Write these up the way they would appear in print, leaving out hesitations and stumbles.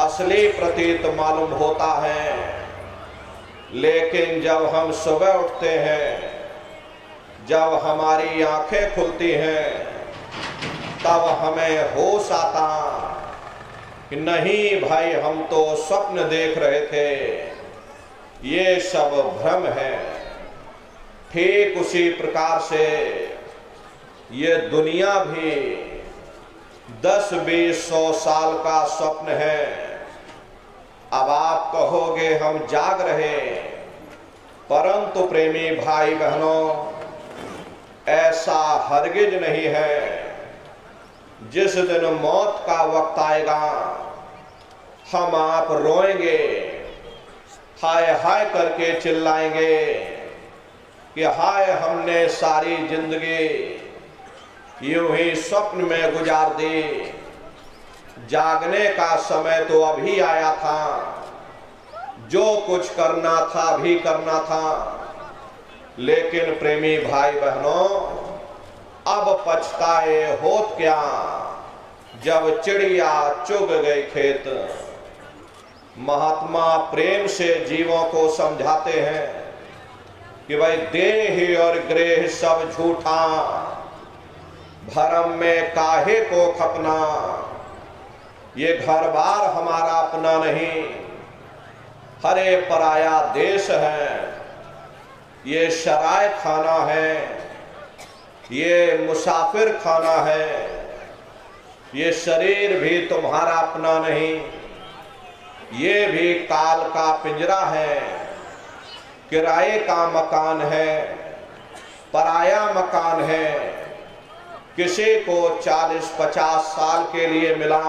असली प्रतीत मालूम होता है। लेकिन जब हम सुबह उठते हैं, जब हमारी आंखें खुलती हैं, तब हमें होश आता कि नहीं भाई, हम तो स्वप्न देख रहे थे, ये सब भ्रम है। ठीक उसी प्रकार से ये दुनिया भी 10-20-100 साल का स्वप्न है। अब आप कहोगे हम जाग रहे, परंतु प्रेमी भाई बहनों, ऐसा हरगिज नहीं है। जिस दिन मौत का वक्त आएगा, हम आप रोएंगे, हाय हाय करके चिल्लाएंगे कि हाय, हमने सारी जिंदगी यूं ही स्वप्न में गुजार दी, जागने का समय तो अभी आया था, जो कुछ करना था अभी करना था। लेकिन प्रेमी भाई बहनों, अब पछताए होत क्या, जब चिड़िया चुग गई खेत। महात्मा प्रेम से जीवों को समझाते हैं कि भाई, देह और ग्रेह सब झूठा, भरम में काहे को खपना। ये घर बार हमारा अपना नहीं, हरे पराया देश है। ये शराय खाना है, ये मुसाफिर खाना है। ये शरीर भी तुम्हारा अपना नहीं, ये भी काल का पिंजरा है, किराए का मकान है, पराया मकान है। किसी को 40-50 साल के लिए मिला,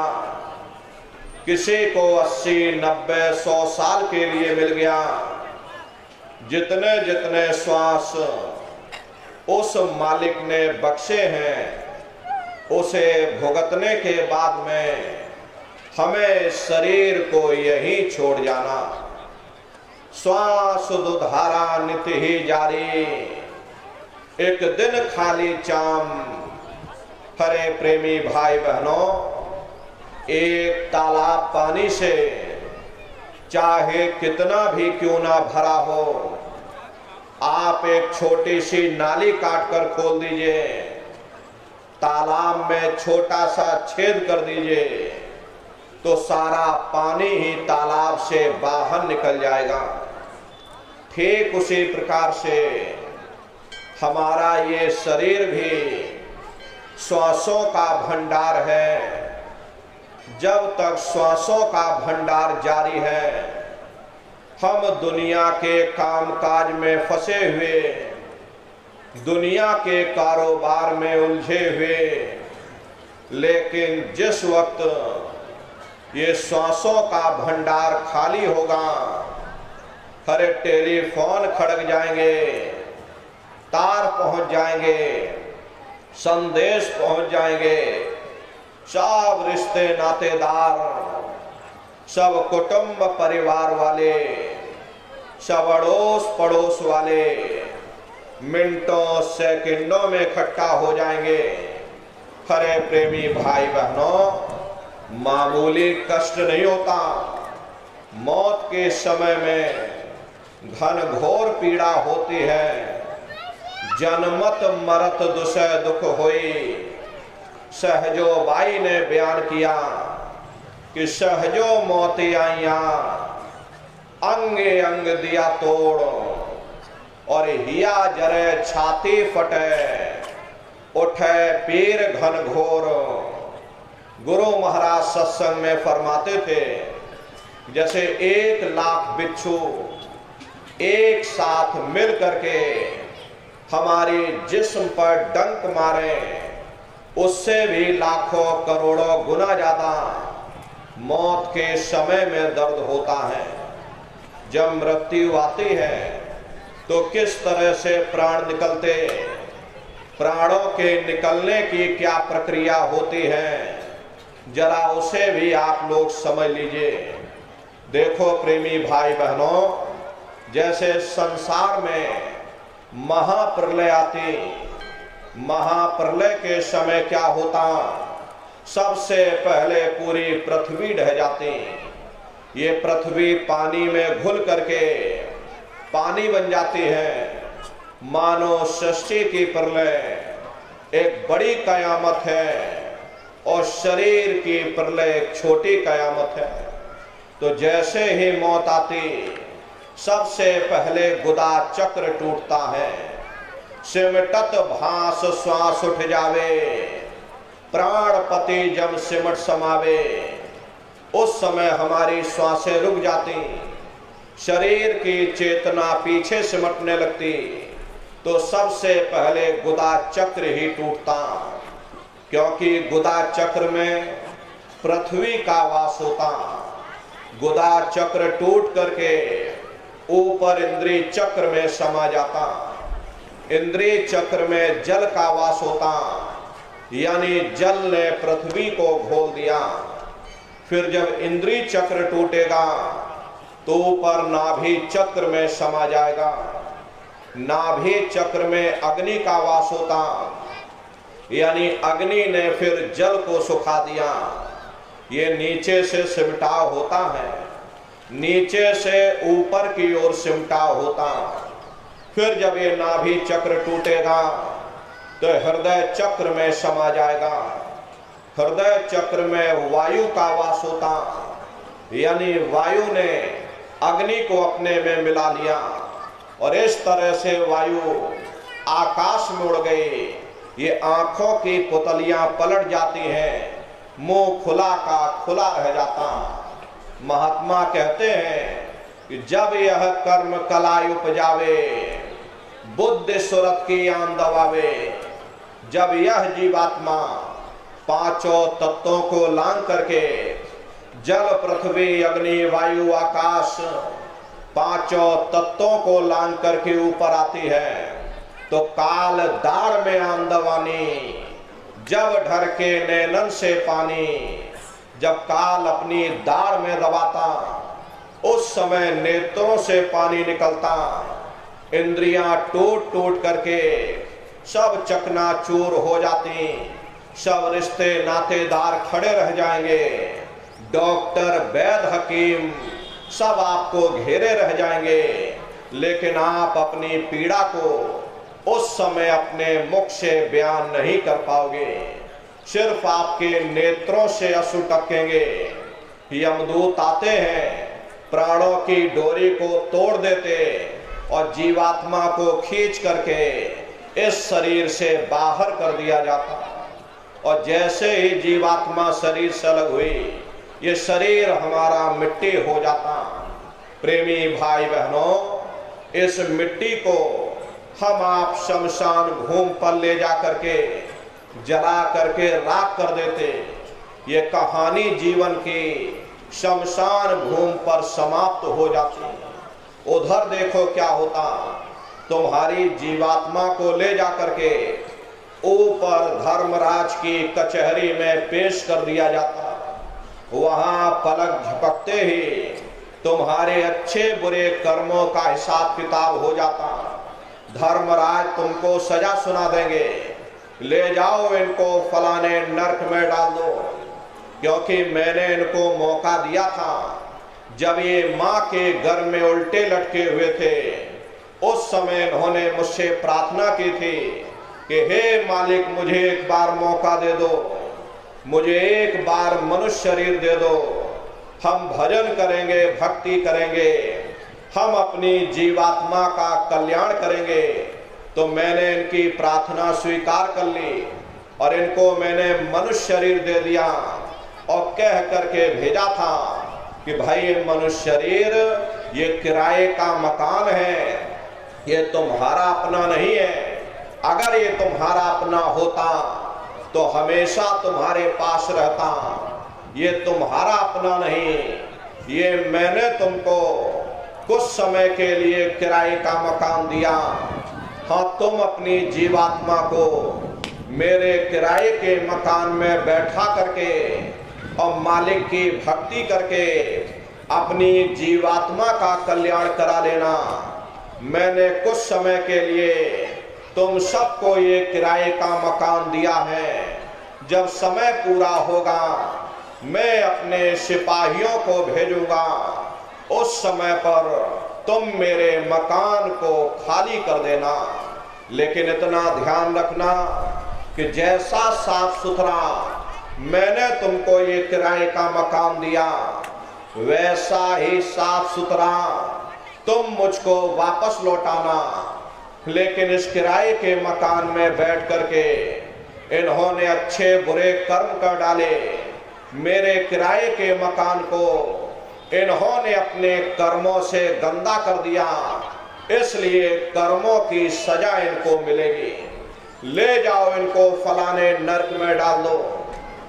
किसी को 80-90-100 साल के लिए मिल गया। जितने जितने श्वास उस मालिक ने बख्शे हैं, उसे भुगतने के बाद में हमें शरीर को यहीं छोड़ जाना। श्वास दुधारा नित्य ही जारी, एक दिन खाली चाम। हरे प्रेमी भाई बहनों, एक तालाब पानी से चाहे कितना भी क्यों ना भरा हो, आप एक छोटी सी नाली काट कर खोल दीजिए, तालाब में छोटा सा छेद कर दीजिए, तो सारा पानी ही तालाब से बाहर निकल जाएगा। ठीक उसी प्रकार से हमारा ये शरीर भी श्वासों का भंडार है। जब तक श्वासों का भंडार जारी है, हम दुनिया के कामकाज में फंसे हुए, दुनिया के कारोबार में उलझे हुए। लेकिन जिस वक्त ये श्वासों का भंडार खाली होगा, हरे टेलीफोन खड़क जाएंगे, तार पहुंच जाएंगे, संदेश पहुंच जाएंगे, सब रिश्ते नातेदार, सब कुटुंब परिवार वाले, सब अड़ोस पड़ोस वाले मिनटों सेकंडों में इकट्ठा हो जाएंगे। हरे प्रेमी भाई बहनों, मामूली कष्ट नहीं होता। मौत के समय में घन घोर पीड़ा होती है। जनमत मरत दुसह दुख होई, सहजो बाई ने बयान किया कि सहजो मौत आईया, अंगे अंग दिया तोड़, और हिया जरे छाती फटे, उठे पीर घन घोर। गुरु महाराज सत्संग में फरमाते थे, जैसे 1 लाख बिच्छू एक साथ मिल करके हमारी जिस्म पर डंक मारे, उससे भी लाखों करोड़ों गुना ज्यादा मौत के समय में दर्द होता है। जब मृत्यु आती है तो किस तरह से प्राण निकलते, प्राणों के निकलने की क्या प्रक्रिया होती है, जरा उसे भी आप लोग समझ लीजिए। देखो प्रेमी भाई बहनों, जैसे संसार में महाप्रलय आती, महाप्रलय के समय क्या होता, सबसे पहले पूरी पृथ्वी ढह जाती, ये पृथ्वी पानी में घुल करके पानी बन जाती है। मानो सृष्टि की प्रलय एक बड़ी कयामत है और शरीर की प्रलय एक छोटी कयामत है। तो जैसे ही मौत आती सबसे पहले गुदा चक्र टूटता है। सिमटत भास श्वास उठ जावे, प्राणपति जब सिमट समावे। उस समय हमारी श्वासें रुक जाती, शरीर की चेतना पीछे सिमटने लगती। तो सबसे पहले गुदा चक्र ही टूटता, क्योंकि गुदा चक्र में पृथ्वी का वास होता। गुदा चक्र टूट करके ऊपर इंद्रिय चक्र में समा जाता। इंद्रिय चक्र में जल का वास होता, यानी जल ने पृथ्वी को घोल दिया। फिर जब इंद्रिय चक्र टूटेगा तो ऊपर नाभि चक्र में समा जाएगा। नाभि चक्र में अग्नि का वास होता, यानी अग्नि ने फिर जल को सुखा दिया। ये नीचे से सिमटाव होता है, नीचे से ऊपर की ओर सिमटाव होता। फिर जब ये नाभि चक्र टूटेगा तो हृदय चक्र में समा जाएगा। हृदय चक्र में वायु का वास होता, यानी वायु ने अग्नि को अपने में मिला लिया और इस तरह से वायु आकाश में उड़ गई। ये आंखों की पुतलियां पलट जाती हैं, मुंह खुला का खुला रह जाता। महात्मा कहते हैं कि जब यह कर्म कलाई उपजावे, बुद्धि सुरत की आन दबावे। जब यह जीवात्मा पांचों तत्वों को लांग करके जल पृथ्वी अग्नि वायु आकाश पांचों तत्वों को लांग करके ऊपर आती है, तो काल दार में आंदवानी। जब ढर के नैनन से पानी, जब काल अपनी दार में दबाता उस समय नेत्रों से पानी निकलता। इंद्रियां टूट टूट करके सब चकनाचूर हो जाती, सब रिश्ते नातेदार खड़े रह जाएंगे। डॉक्टर वैद्य हकीम सब आपको घेरे रह जाएंगे, लेकिन आप अपनी पीड़ा को उस समय अपने मुख से बयान नहीं कर पाओगे। सिर्फ आपके नेत्रों से अश्रु टपकेंगे। यमदूत आते हैं, प्राणों की डोरी को तोड़ देते और जीवात्मा को खींच करके इस शरीर से बाहर कर दिया जाता। और जैसे ही जीवात्मा शरीर से अलग हुई, ये शरीर हमारा मिट्टी हो जाता। प्रेमी भाई बहनों, इस मिट्टी को हम आप शमशान भूमि पर ले जा करके जला करके राख कर देते। ये कहानी जीवन की शमशान भूमि पर समाप्त हो जाती। उधर देखो क्या होता, तुम्हारी जीवात्मा को ले जा करके ऊपर धर्मराज की कचहरी में पेश कर दिया जाता। वहां पलक झपकते ही तुम्हारे अच्छे बुरे कर्मों का हिसाब किताब हो जाता। धर्मराज तुमको सजा सुना देंगे, ले जाओ इनको फलाने नरक में डाल दो, क्योंकि मैंने इनको मौका दिया था जब ये माँ के घर में उल्टे लटके हुए थे। उस समय इन्होंने मुझसे प्रार्थना की थी कि हे मालिक, मुझे एक बार मौका दे दो, मुझे एक बार मनुष्य शरीर दे दो, हम भजन करेंगे, भक्ति करेंगे, हम अपनी जीवात्मा का कल्याण करेंगे। तो मैंने इनकी प्रार्थना स्वीकार कर ली और इनको मैंने मनुष्य शरीर दे दिया और कह करके भेजा था कि भाई ये मनुष्य शरीर ये किराए का मकान है, ये तुम्हारा अपना नहीं है। अगर ये तुम्हारा अपना होता तो हमेशा तुम्हारे पास रहता। ये तुम्हारा अपना नहीं, ये मैंने तुमको कुछ समय के लिए किराए का मकान दिया। हाँ, तुम अपनी जीवात्मा को मेरे किराए के मकान में बैठा करके और मालिक की भक्ति करके अपनी जीवात्मा का कल्याण करा लेना। मैंने कुछ समय के लिए तुम सबको ये किराए का मकान दिया है। जब समय पूरा होगा मैं अपने सिपाहियों को भेजूंगा, उस समय पर तुम मेरे मकान को खाली कर देना। लेकिन इतना ध्यान रखना कि जैसा साफ सुथरा मैंने तुमको ये किराए का मकान दिया, वैसा ही साफ सुथरा तुम मुझको वापस लौटाना। लेकिन इस किराए के मकान में बैठ करके इन्होंने अच्छे बुरे कर्म कर डाले। मेरे किराए के मकान को इन्होंने अपने कर्मों से गंदा कर दिया, इसलिए कर्मों की सजा इनको मिलेगी। ले जाओ इनको फलाने नरक में डाल दो।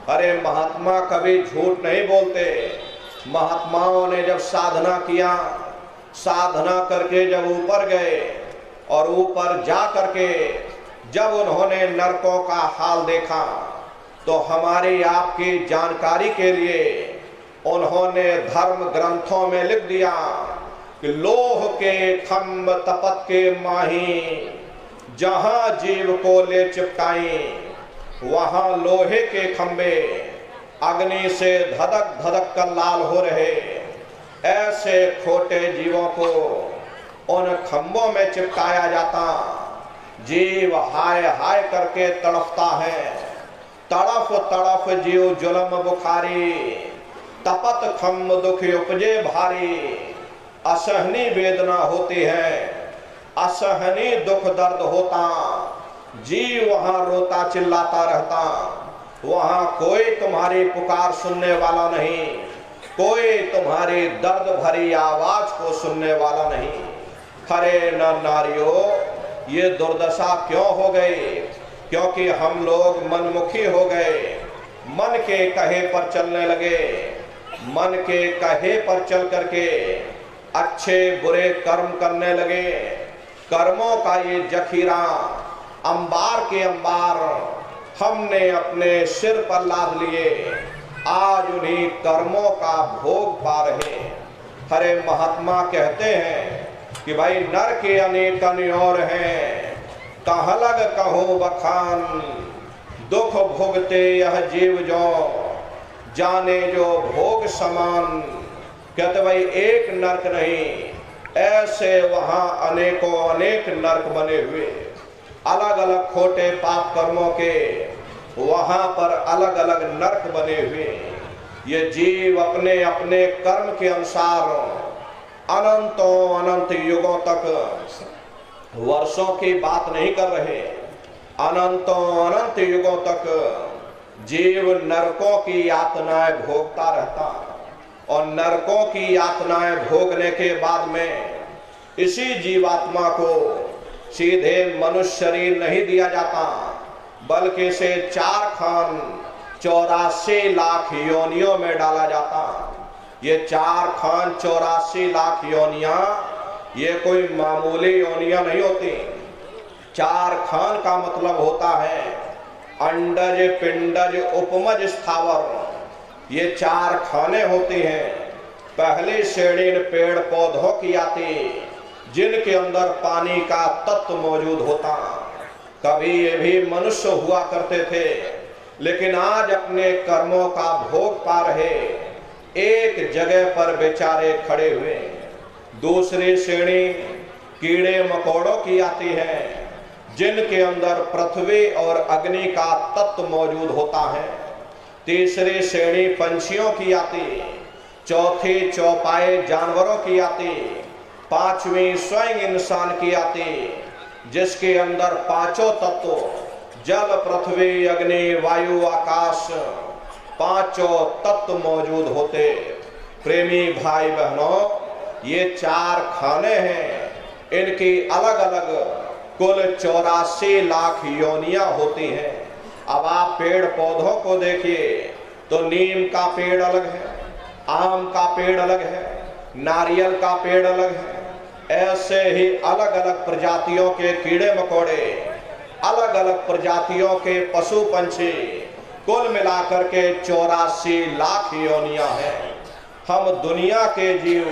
अरे महात्मा कभी झूठ नहीं बोलते। महात्माओं ने जब साधना किया, साधना करके जब ऊपर गए और ऊपर जा करके जब उन्होंने नरकों का हाल देखा, तो हमारी आपकी जानकारी के लिए उन्होंने धर्म ग्रंथों में लिख दिया कि लोह के खम्भ तपत के माही, जहां जीव को ले चिपटाई वहां लोहे के खंबे अग्नि से धधक धधक कर लाल हो रहे। ऐसे खोटे जीवों को उन खंभों में चिपकाया जाता। जीव हाय हाय करके तड़फता है। तड़फ तड़फ जीव जुलम बुखारी, तपत खम्भ दुख उपजे भारी। असहनी वेदना होती है, असहनी दुख दर्द होता। जीव वहां रोता चिल्लाता रहता। वहां कोई तुम्हारी पुकार सुनने वाला नहीं, कोई तुम्हारी दर्द भरी आवाज को सुनने वाला नहीं। हरे नर नारियों, ये दुर्दशा क्यों हो गई? क्योंकि हम लोग मनमुखी हो गए, मन के कहे पर चलने लगे। मन के कहे पर चल करके अच्छे बुरे कर्म करने लगे। कर्मों का ये जखीरा अंबार के अंबार हमने अपने सिर पर लाद लिए। आज उन्हीं कर्मों का भोग पा रहे। हरे महात्मा कहते हैं कि भाई नर के अनेक और हैं, कहाँ लग कहो बखान। दुख भोगते यह जीव जो, जाने जो भोग समान। कहते भाई एक नरक नहीं, ऐसे वहां अनेकों अनेक नरक बने हुए। अलग अलग खोटे पाप कर्मों के वहां पर अलग अलग नरक बने हुए। ये जीव अपने अपने कर्म के अनुसार अनंतों अनंत युगों तक, वर्षों की बात नहीं कर रहे, अनंतों अनंत युगों तक जीव नरकों की यातनाएं भोगता रहता। और नरकों की यातनाएं भोगने के बाद में इसी जीवात्मा को सीधे मनुष्य शरीर नहीं दिया जाता, बल्कि इसे 4 खान 84 लाख योनियों में डाला जाता। ये 4 खान 84 लाख योनियां ये कोई मामूली योनियां नहीं होती। 4 खान का मतलब होता है अंडज पिंडज उपमज स्थावर। ये 4 खाने होती हैं। पहली श्रेणी पेड़ पौधों की आती, जिनके अंदर पानी का तत्व मौजूद होता। कभी ये भी मनुष्य हुआ करते थे, लेकिन आज अपने कर्मों का भोग पा रहे, एक जगह पर बेचारे खड़े हुए। दूसरी श्रेणी कीड़े मकोड़ों की आती है, जिनके अंदर पृथ्वी और अग्नि का तत्व मौजूद होता है। तीसरी श्रेणी पंछियों की आती, चौथी चौपाए जानवरों की आती, पांचवी स्वयं इंसान की आती, जिसके अंदर 5 तत्व जल पृथ्वी अग्नि वायु आकाश 5 तत्व मौजूद होते। प्रेमी भाई बहनों, ये 4 खाने हैं, इनकी अलग अलग कुल 84 लाख योनियां होती हैं। अब आप पेड़ पौधों को देखिए तो नीम का पेड़ अलग है, आम का पेड़ अलग है, नारियल का पेड़ अलग है। ऐसे ही अलग अलग प्रजातियों के कीड़े मकोड़े, अलग अलग प्रजातियों के पशु पंछी, कुल मिलाकर के 84 लाख योनियां हैं। हम दुनिया के जीव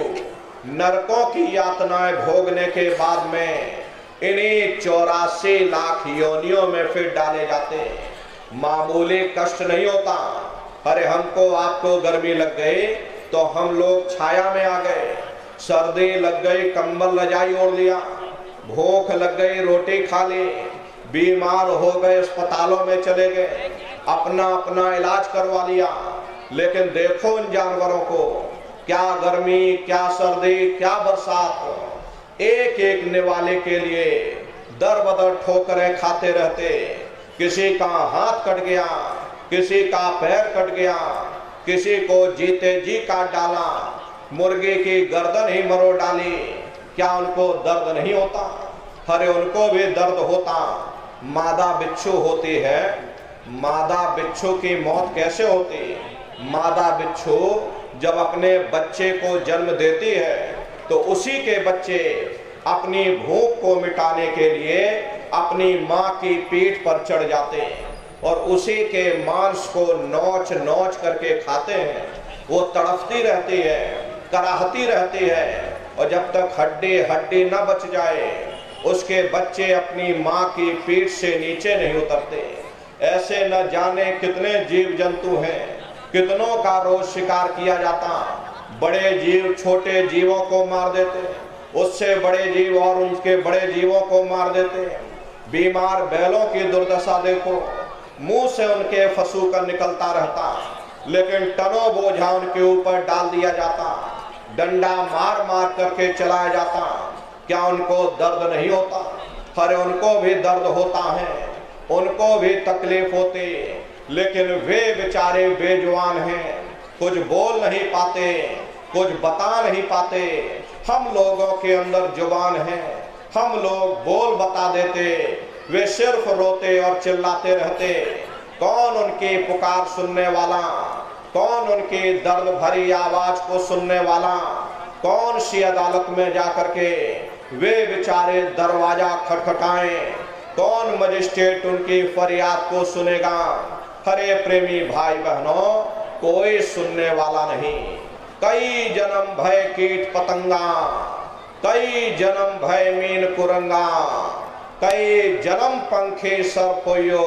नरकों की यातनाएं भोगने के बाद में इन्हीं 84 लाख योनियों में फिर डाले जाते हैं। मामूली कष्ट नहीं होता, अरे हमको आपको गर्मी लग गई तो हम लोग छाया में आ गए, सर्दी लग गई कंबल रजाई ओढ़ लिया, भूख लग गई रोटी खा ली, बीमार हो गए अस्पतालों में चले गए, अपना अपना इलाज करवा लिया। लेकिन देखो उन जानवरों को, क्या गर्मी, क्या सर्दी, क्या बरसात, एक एक निवाले के लिए दर बदर ठोकरें खाते रहते। किसी का हाथ कट गया, किसी का पैर कट गया, किसी को जीते जी काट डाला, मुर्गे की गर्दन ही मरोड़ डाली। क्या उनको दर्द नहीं होता? अरे उनको भी दर्द होता। मादा बिच्छू होती है, मादा बिच्छू की मौत कैसे होती? मादा बिच्छू जब अपने बच्चे को जन्म देती है तो उसी के बच्चे अपनी भूख को मिटाने के लिए अपनी माँ की पीठ पर चढ़ जाते हैं और उसी के मांस को नोच नोच करके खाते हैं। वो तड़पती रहती है, कराहती रहती है, और जब तक हड्डी हड्डी न बच जाए उसके बच्चे अपनी माँ की पीठ से नीचे नहीं उतरते। ऐसे न जाने कितने जीव जंतु हैं, कितनों का रोज शिकार किया जाता। बड़े जीव छोटे जीवों को मार देते, उससे बड़े जीव और उनके बड़े जीवों को मार देते। बीमार बैलों की दुर्दशा देखो, मुंह से उनके फसूकर निकलता रहता, लेकिन टनों बोझा उनके ऊपर डाल दिया जाता, डंडा मार मार करके चलाया जाता। क्या उनको दर्द नहीं होता? अरे उनको भी दर्द होता है, उनको भी तकलीफ होती, लेकिन वे बेचारे बेजुबान हैं, कुछ बोल नहीं पाते, कुछ बता नहीं पाते। हम लोगों के अंदर जुबान है, हम लोग बोल बता देते, वे सिर्फ रोते और चिल्लाते रहते। कौन उनकी पुकार सुनने वाला, कौन उनकी दर्द भरी आवाज को सुनने वाला? कौन सी अदालत में जाकर के वे बेचारे दरवाजा खटखटाएं? कौन मजिस्ट्रेट उनकी फरियाद को सुनेगा? हरे प्रेमी भाई बहनों, कोई सुनने वाला नहीं। कई जन्म भय कीट पतंगा, कई जन्म भय मीन कुरंगा, कई जन्म पंखे सरपोयो,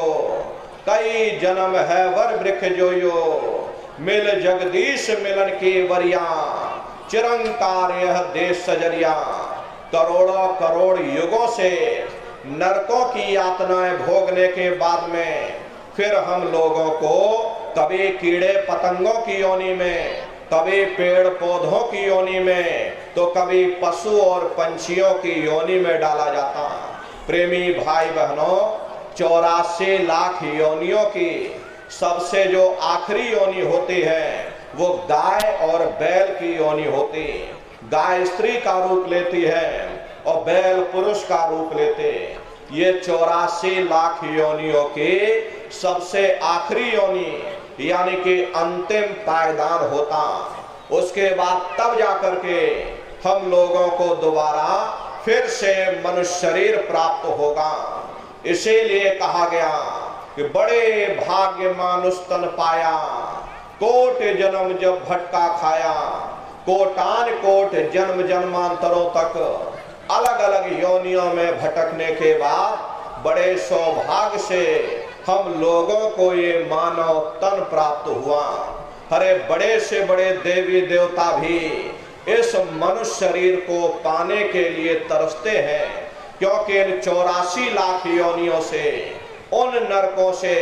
कई जन्म है वर वृक्ष जोयो, मिल जगदीश मिलन की वरिया, चिरंकार यह देश सजरिया। करोड़ों करोड़ युगों से नरकों की यातनाएं भोगने के बाद में फिर हम लोगों को कभी कीड़े पतंगों की योनि में, कभी पेड़ पौधों की योनि में, तो कभी पशु और पंछियों की योनि में डाला जाता। प्रेमी भाई बहनों, 84 लाख योनियों की सबसे जो आखिरी योनि होती है वो गाय और बैल की योनि होती। गाय स्त्री का रूप लेती है और बैल पुरुष का रूप लेते। ये 84 लाख योनियों की सबसे आखिरी योनि यानी कि अंतिम पायदान होता। उसके बाद तब जाकर के हम लोगों को दोबारा फिर से मनुष्य शरीर प्राप्त होगा। इसीलिए कहा गया कि बड़े भाग्य मानुष तन पाया, कोट जन्म जब भटका खाया, कोटान कोट जन्म जन्मांतरों तक अलग अलग योनियों में भटकने के बाद बड़े सौभाग्य से हम लोगों को ये मानव तन प्राप्त हुआ। अरे बड़े से बड़े देवी देवता भी इस मनुष्य शरीर को पाने के लिए तरसते हैं, क्योंकि इन 84 लाख योनियों से, उन नरकों से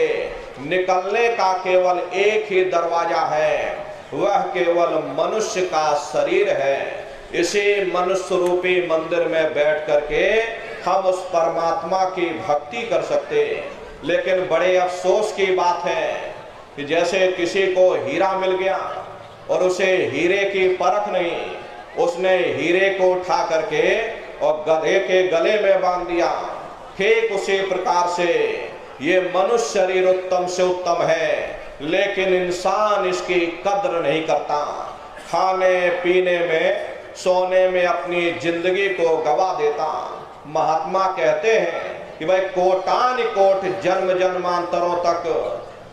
निकलने का केवल एक ही दरवाजा है, वह केवल मनुष्य का शरीर है। इसी मनुष्य रूपी मंदिर में बैठ करके हम उस परमात्मा की भक्ति कर सकते। लेकिन बड़े अफसोस की बात है कि जैसे किसी को हीरा मिल गया और उसे हीरे की परख नहीं, उसने हीरे को उठा करके और गधे के गले में बांध दिया। ठीक उसी प्रकार से ये मनुष्य शरीर उत्तम से उत्तम है, लेकिन इंसान इसकी कद्र नहीं करता। खाने पीने में, सोने में अपनी जिंदगी को गवा देता। महात्मा कहते हैं कि भाई कोटान कोट जन्म जन्मांतरों तक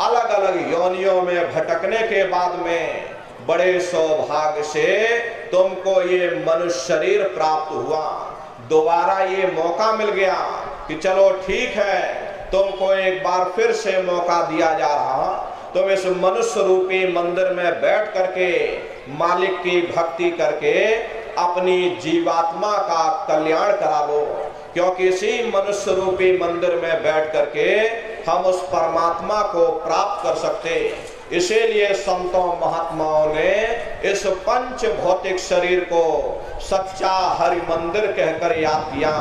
अलग अलग योनियों में भटकने के बाद में बड़े सौभाग्य से तुमको ये मनुष्य शरीर प्राप्त हुआ। दोबारा ये मौका मिल गया कि चलो ठीक है, तुमको एक बार फिर से मौका दिया जा रहा, तुम इस मनुष्य रूपी मंदिर में बैठ करके मालिक की भक्ति करके अपनी जीवात्मा का कल्याण करा लो, क्योंकि इसी मनुष्य रूपी मंदिर में बैठ करके हम उस परमात्मा को प्राप्त कर सकते। इसीलिए संतों महात्माओं ने इस पंच भौतिक शरीर को सच्चा हरि मंदिर कहकर याद किया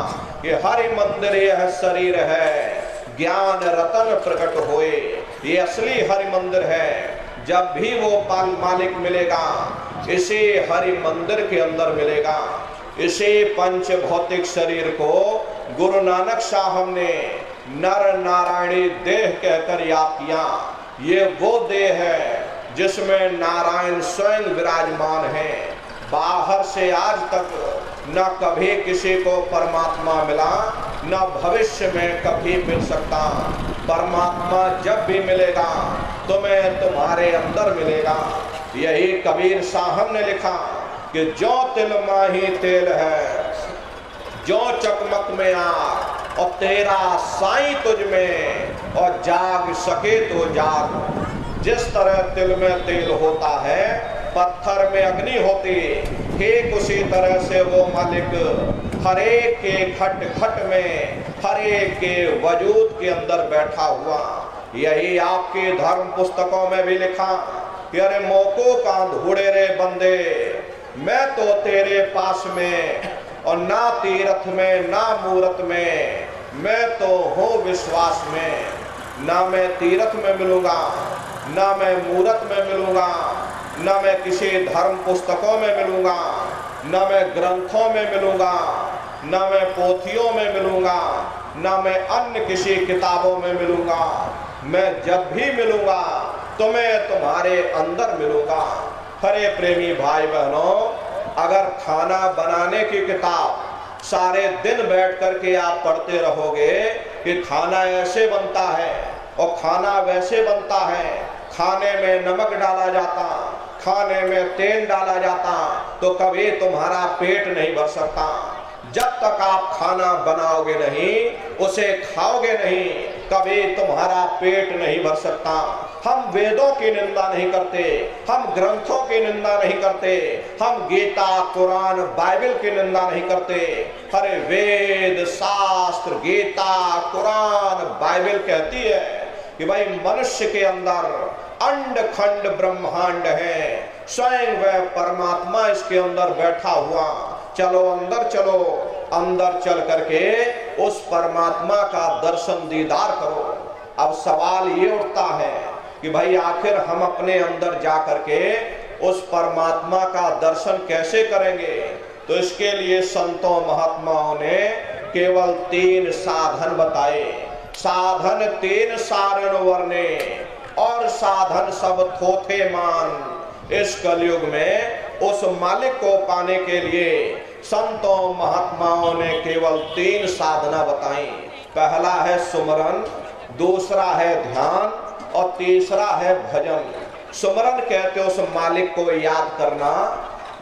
कि हरि मंदिर यह शरीर है, ज्ञान रतन प्रकट होए, ये असली हरि मंदिर है। जब भी वो मालिक मिलेगा इसी हरि मंदिर के अंदर मिलेगा। इसी पंच भौतिक शरीर को गुरु नानक साहब ने नर नारायणी देह कहकर याद किया। ये वो देह है जिसमें नारायण स्वयं विराजमान है। बाहर से आज तक न कभी किसी को परमात्मा मिला, न भविष्य में कभी मिल सकता। परमात्मा जब भी मिलेगा तुम्हें तुम्हारे अंदर मिलेगा। यही कबीर साहब ने लिखा कि जो तिल माही तेल है, जो चकमक में आग, और तेरा साईं तुझ में, और जाग सके तो जाग। जिस तरह तिल में तेल होता है, पत्थर में अग्नि होती, ठीक उसी तरह से वो मालिक हरेक के खट खट में, हरेक के वजूद के अंदर बैठा हुआ। यही आपके धर्म पुस्तकों में भी लिखा कि अरे मोको का धूड़े रे बंदे, मैं तो तेरे पास में, और ना तीरथ में ना मूरत में, मैं तो हूँ विश्वास में। ना मैं तीरथ में मिलूंगा, ना मैं मूरत में मिलूंगा, ना मैं किसी धर्म पुस्तकों में मिलूंगा, ना मैं ग्रंथों में मिलूंगा, ना मैं पोथियों में मिलूंगा, ना मैं अन्य किसी किताबों में मिलूंगा। मैं जब भी मिलूंगा तो मैं तुम्हारे अंदर मिलूंगा। हरे प्रेमी भाई बहनों, अगर खाना बनाने की किताब सारे दिन बैठ करके आप पढ़ते रहोगे कि खाना ऐसे बनता है और खाना वैसे बनता है, खाने में नमक डाला जाता, खाने में तेल डाला जाता, तो कभी तुम्हारा पेट नहीं भर सकता। जब तक आप खाना बनाओगे नहीं, उसे खाओगे नहीं, कभी तुम्हारा पेट नहीं भर सकता। हम वेदों की निंदा नहीं करते, हम ग्रंथों की निंदा नहीं करते, हम गीता कुरान बाइबल की निंदा नहीं करते। अरे वेद शास्त्र गीता कुरान बाइबल कहती है कि भाई मनुष्य के अंदर अंड खंड ब्रह्मांड है, स्वयं वह परमात्मा इसके अंदर बैठा हुआ। चलो अंदर चलो, अंदर चल करके उस परमात्मा का दर्शन दीदार करो। अब सवाल ये उठता है कि भाई आखिर हम अपने अंदर जा करके उस परमात्मा का दर्शन कैसे करेंगे? तो इसके लिए संतों महात्माओं ने केवल 3 साधन बताए। साधन 3 सारण वर्णे, और साधन सब थोथे मान। इस कलयुग में उस मालिक को पाने के लिए संतों महात्माओं ने केवल 3 साधना बताई। पहला है सुमरन, दूसरा है ध्यान, और तीसरा है भजन। सुमरन कहते हैं उस मालिक को याद करना,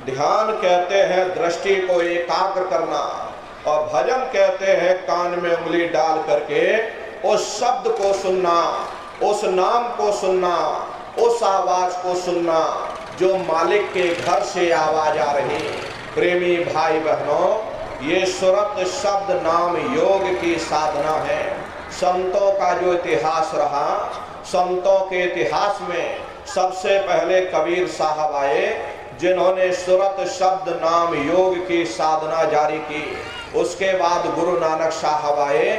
ध्यान कहते हैं दृष्टि को एकाग्र करना, और भजन कहते हैं कान में उंगली डाल करके उस शब्द को सुनना, उस नाम को सुनना, उस आवाज को सुनना जो मालिक के घर से आवाज आ रही। प्रेमी भाई बहनों, ये सुरत शब्द नाम योग की साधना है। संतों का जो इतिहास रहा, संतों के इतिहास में सबसे पहले कबीर साहब आए, जिन्होंने सुरत शब्द नाम योग की साधना जारी की। उसके बाद गुरु नानक साहब आए,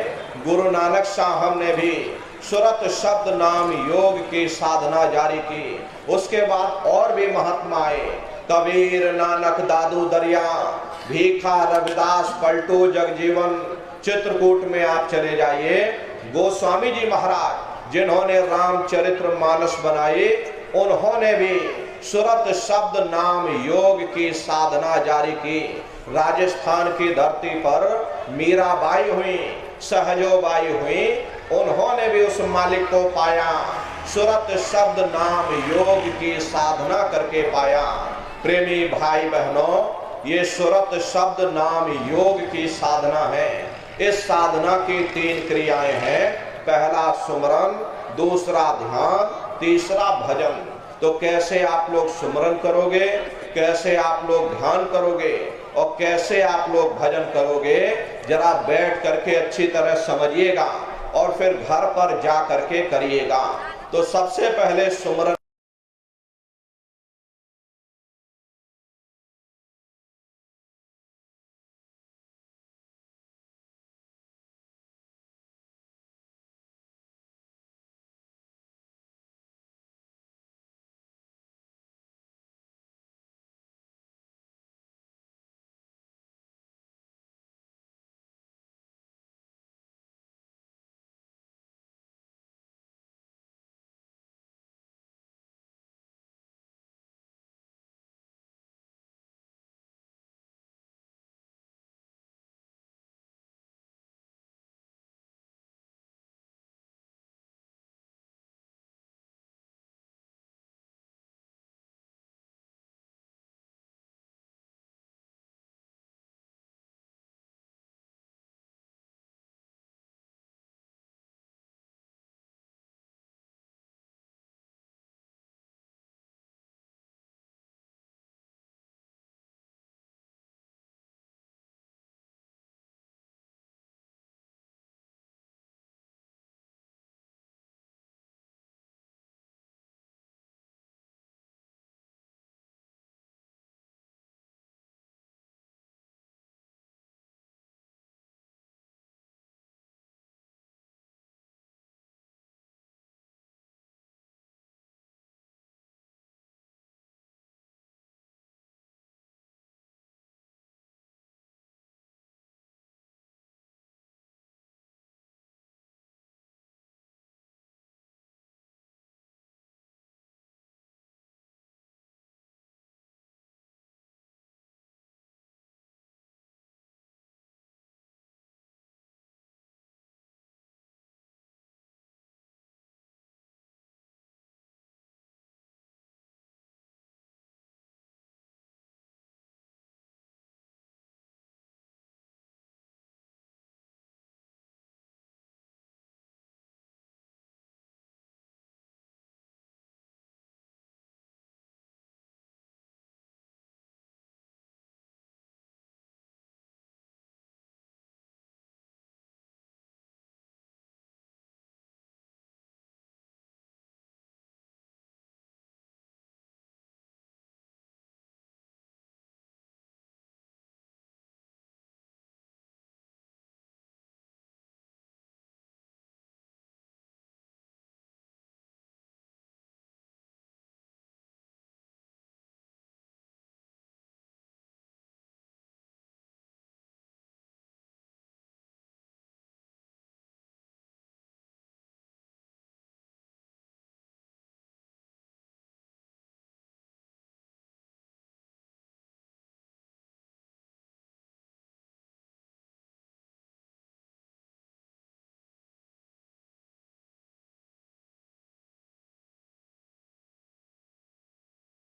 गुरु नानक साहब ने भी सुरत शब्द नाम योग की साधना जारी की। उसके बाद और भी महात्मा आए, कबीर नानक दादू दरिया, भीखा रविदास पलटू जगजीवन। चित्रकूट में आप चले जाइए, गोस्वामी जी महाराज जिन्होंने रामचरित्र मानस बनाई, उन्होंने भी सुरत शब्द नाम योग की साधना जारी की। राजस्थान की धरती पर मीराबाई हुई, सहजोबाई हुई, उन्होंने भी उस मालिक को पाया, सुरत शब्द नाम योग की साधना करके पाया। प्रेमी भाई बहनों, ये सुरत शब्द नाम योग की साधना है। इस साधना की 3 क्रियाएं हैं। पहला सुमरन, दूसरा ध्यान, तीसरा भजन। तो कैसे आप लोग सुमरन करोगे, कैसे आप लोग ध्यान करोगे और कैसे आप लोग भजन करोगे, जरा बैठ करके अच्छी तरह समझिएगा और फिर घर पर जा करके करिएगा। तो सबसे पहले सुमरन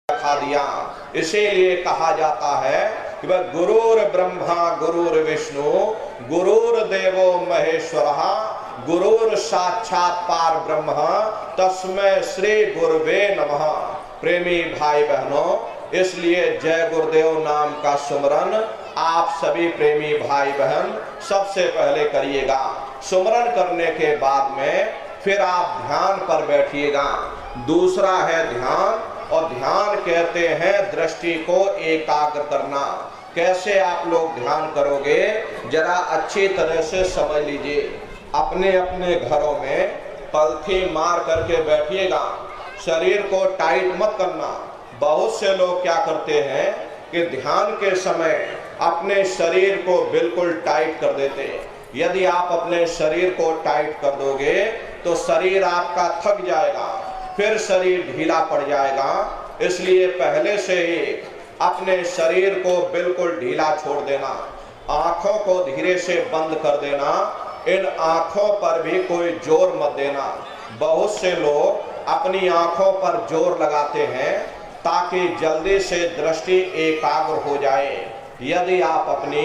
रखा दिया। इसीलिए कहा जाता है कि वह गुरुर ब्रह्मा गुरुर विष्णु गुरुर्देवो महेश्वरः गुरुर साक्षात पार ब्रह्म तस्मै श्री गुरुवे नमः। प्रेमी भाई बहनों, इसलिए जय गुरुदेव नाम का सुमरन आप सभी प्रेमी भाई बहन सबसे पहले करिएगा। सुमरन करने के बाद में फिर आप ध्यान पर बैठिएगा। दूसरा है ध्यान, और ध्यान कहते हैं दृष्टि को एकाग्र करना। कैसे आप लोग ध्यान करोगे, जरा अच्छी तरह से समझ लीजिए। अपने अपने घरों में पलथी मार करके बैठिएगा, शरीर को टाइट मत करना। बहुत से लोग क्या करते हैं कि ध्यान के समय अपने शरीर को बिल्कुल टाइट कर देते हैं। यदि आप अपने शरीर को टाइट कर दोगे तो शरीर आपका थक जाएगा, फिर शरीर ढीला पड़ जाएगा। इसलिए पहले से ही अपने शरीर को बिल्कुल ढीला छोड़ देना, आंखों को धीरे से बंद कर देना, इन आंखों पर भी कोई जोर मत देना। बहुत से लोग अपनी आंखों पर जोर लगाते हैं ताकि जल्दी से दृष्टि एकाग्र हो जाए। यदि आप अपनी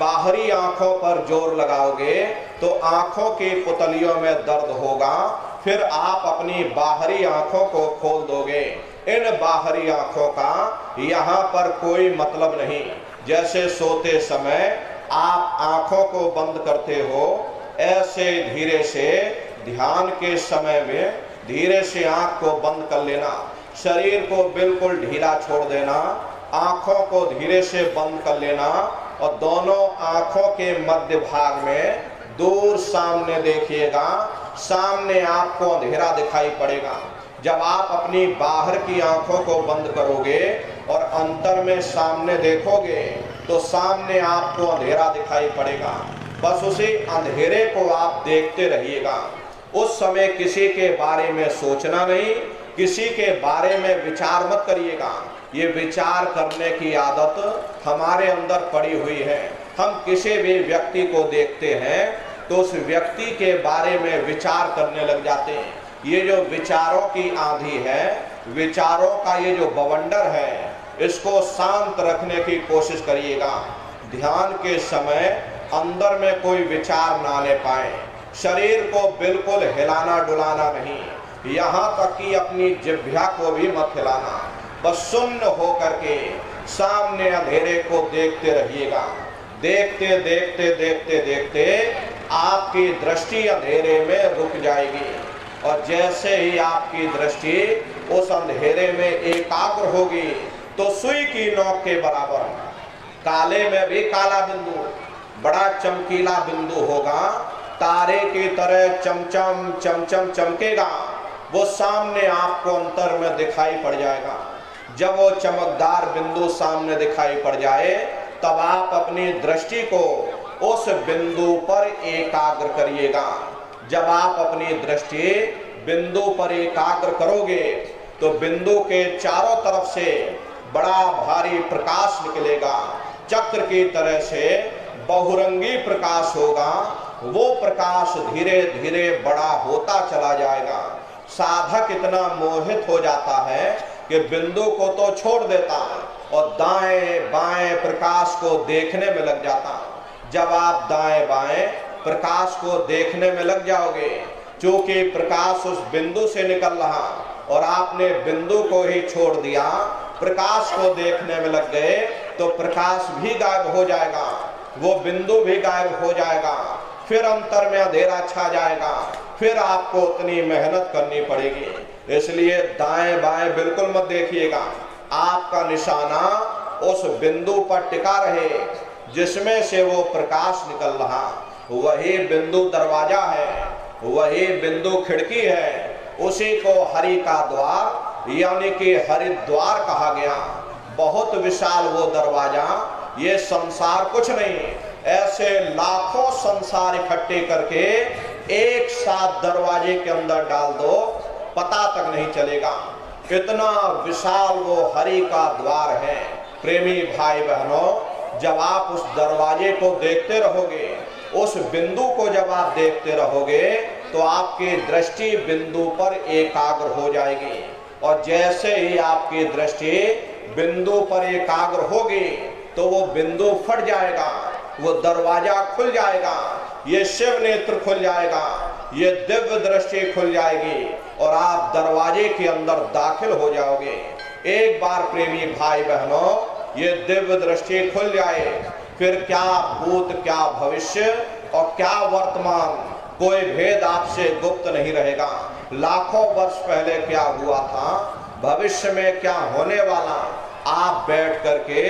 बाहरी आंखों पर जोर लगाओगे तो आंखों की पुतलियों में दर्द होगा, फिर आप अपनी बाहरी आंखों को खोल दोगे। इन बाहरी आंखों का यहाँ पर कोई मतलब नहीं। जैसे सोते समय आप आंखों को बंद करते हो, ऐसे धीरे से ध्यान के समय में धीरे से आंख को बंद कर लेना, शरीर को बिल्कुल ढीला छोड़ देना, आंखों को धीरे से बंद कर लेना और दोनों आंखों के मध्य भाग में दूर सामने देखिएगा। सामने आपको अंधेरा दिखाई पड़ेगा। जब आप अपनी बाहर की आंखों को बंद करोगे और अंतर में सामने देखोगे तो सामने आपको अंधेरा दिखाई पड़ेगा। बस उसी अंधेरे को आप देखते रहिएगा। उस समय किसी के बारे में सोचना नहीं, किसी के बारे में विचार मत करिएगा। ये विचार करने की आदत हमारे अंदर पड़ी हुई है। हम किसी भी व्यक्ति को देखते हैं तो उस व्यक्ति के बारे में विचार करने लग जाते हैं। ये जो विचारों की आंधी है, विचारों का ये जो बवंडर है, इसको शांत रखने की कोशिश करिएगा। ध्यान के समय अंदर में कोई विचार ना ले पाए। शरीर को बिल्कुल हिलाना डुलाना नहीं, यहाँ तक कि अपनी जिह्वा को भी मत हिलाना। बस शून्य होकर के सामने अंधेरे को देखते रहिएगा। देखते देखते देखते देखते आपकी दृष्टि अंधेरे में रुक जाएगी और जैसे ही आपकी दृष्टि उस अंधेरे में एकाग्र होगी तो सुई की नोक के बराबर काले में भी काला बिंदु, बड़ा चमकीला बिंदु होगा, तारे की तरह चमचम चमचम चमकेगा। वो सामने आपको अंतर में दिखाई पड़ जाएगा। जब वो चमकदार बिंदु सामने दिखाई पड़ जाए तब आप अपनी दृष्टि को उस बिंदु पर एकाग्र करिएगा। जब आप अपनी दृष्टि बिंदु पर एकाग्र करोगे तो बिंदु के चारों तरफ से बड़ा भारी प्रकाश निकलेगा। चक्र की तरह से बहुरंगी प्रकाश होगा। वो प्रकाश धीरे धीरे बड़ा होता चला जाएगा। साधक इतना मोहित हो जाता है कि बिंदु को तो छोड़ देता और दाएं बाएं प्रकाश को देखने में लग जाता। जब आप दाएं बाएं प्रकाश को देखने में लग जाओगे, क्योंकि प्रकाश उस बिंदु से निकल रहा और आपने बिंदु को ही छोड़ दिया, प्रकाश को देखने में लग गए, तो प्रकाश भी गायब हो जाएगा, वो बिंदु भी गायब हो जाएगा। फिर अंतर में अंधेरा छा जाएगा। फिर आपको उतनी मेहनत करनी पड़ेगी। इसलिए दाएं बाएं बिल्कुल मत देखिएगा। आपका निशाना उस बिंदु पर टिका रहे जिसमें से वो प्रकाश निकल रहा। वही बिंदु दरवाजा है, वही बिंदु खिड़की है। उसी को हरि का द्वार यानी कि हरिद्वार कहा गया। बहुत विशाल वो दरवाजा, ये संसार कुछ नहीं। ऐसे लाखों संसार इकट्ठे करके एक साथ दरवाजे के अंदर डाल दो, पता तक नहीं चलेगा। कितना विशाल वो हरि का द्वार है। प्रेमी भाई बहनों, जब आप उस दरवाजे को देखते रहोगे, उस बिंदु को जब आप देखते रहोगे, तो आपकी दृष्टि बिंदु पर एकाग्र हो जाएगी। और जैसे ही आपकी दृष्टि बिंदु पर एकाग्र होगी तो वो बिंदु फट जाएगा, वो दरवाजा खुल जाएगा, ये शिव नेत्र खुल जाएगा, ये दिव्य दृष्टि खुल जाएगी और आप दरवाजे के अंदर दाखिल हो जाओगे। एक बार प्रेमी भाई बहनों, ये दिव्य दृष्टि खुल जाए, फिर क्या भूत क्या भविष्य और क्या वर्तमान, कोई भेद आपसे गुप्त नहीं रहेगा। लाखों वर्ष पहले क्या हुआ था, भविष्य में क्या होने वाला, आप बैठ करके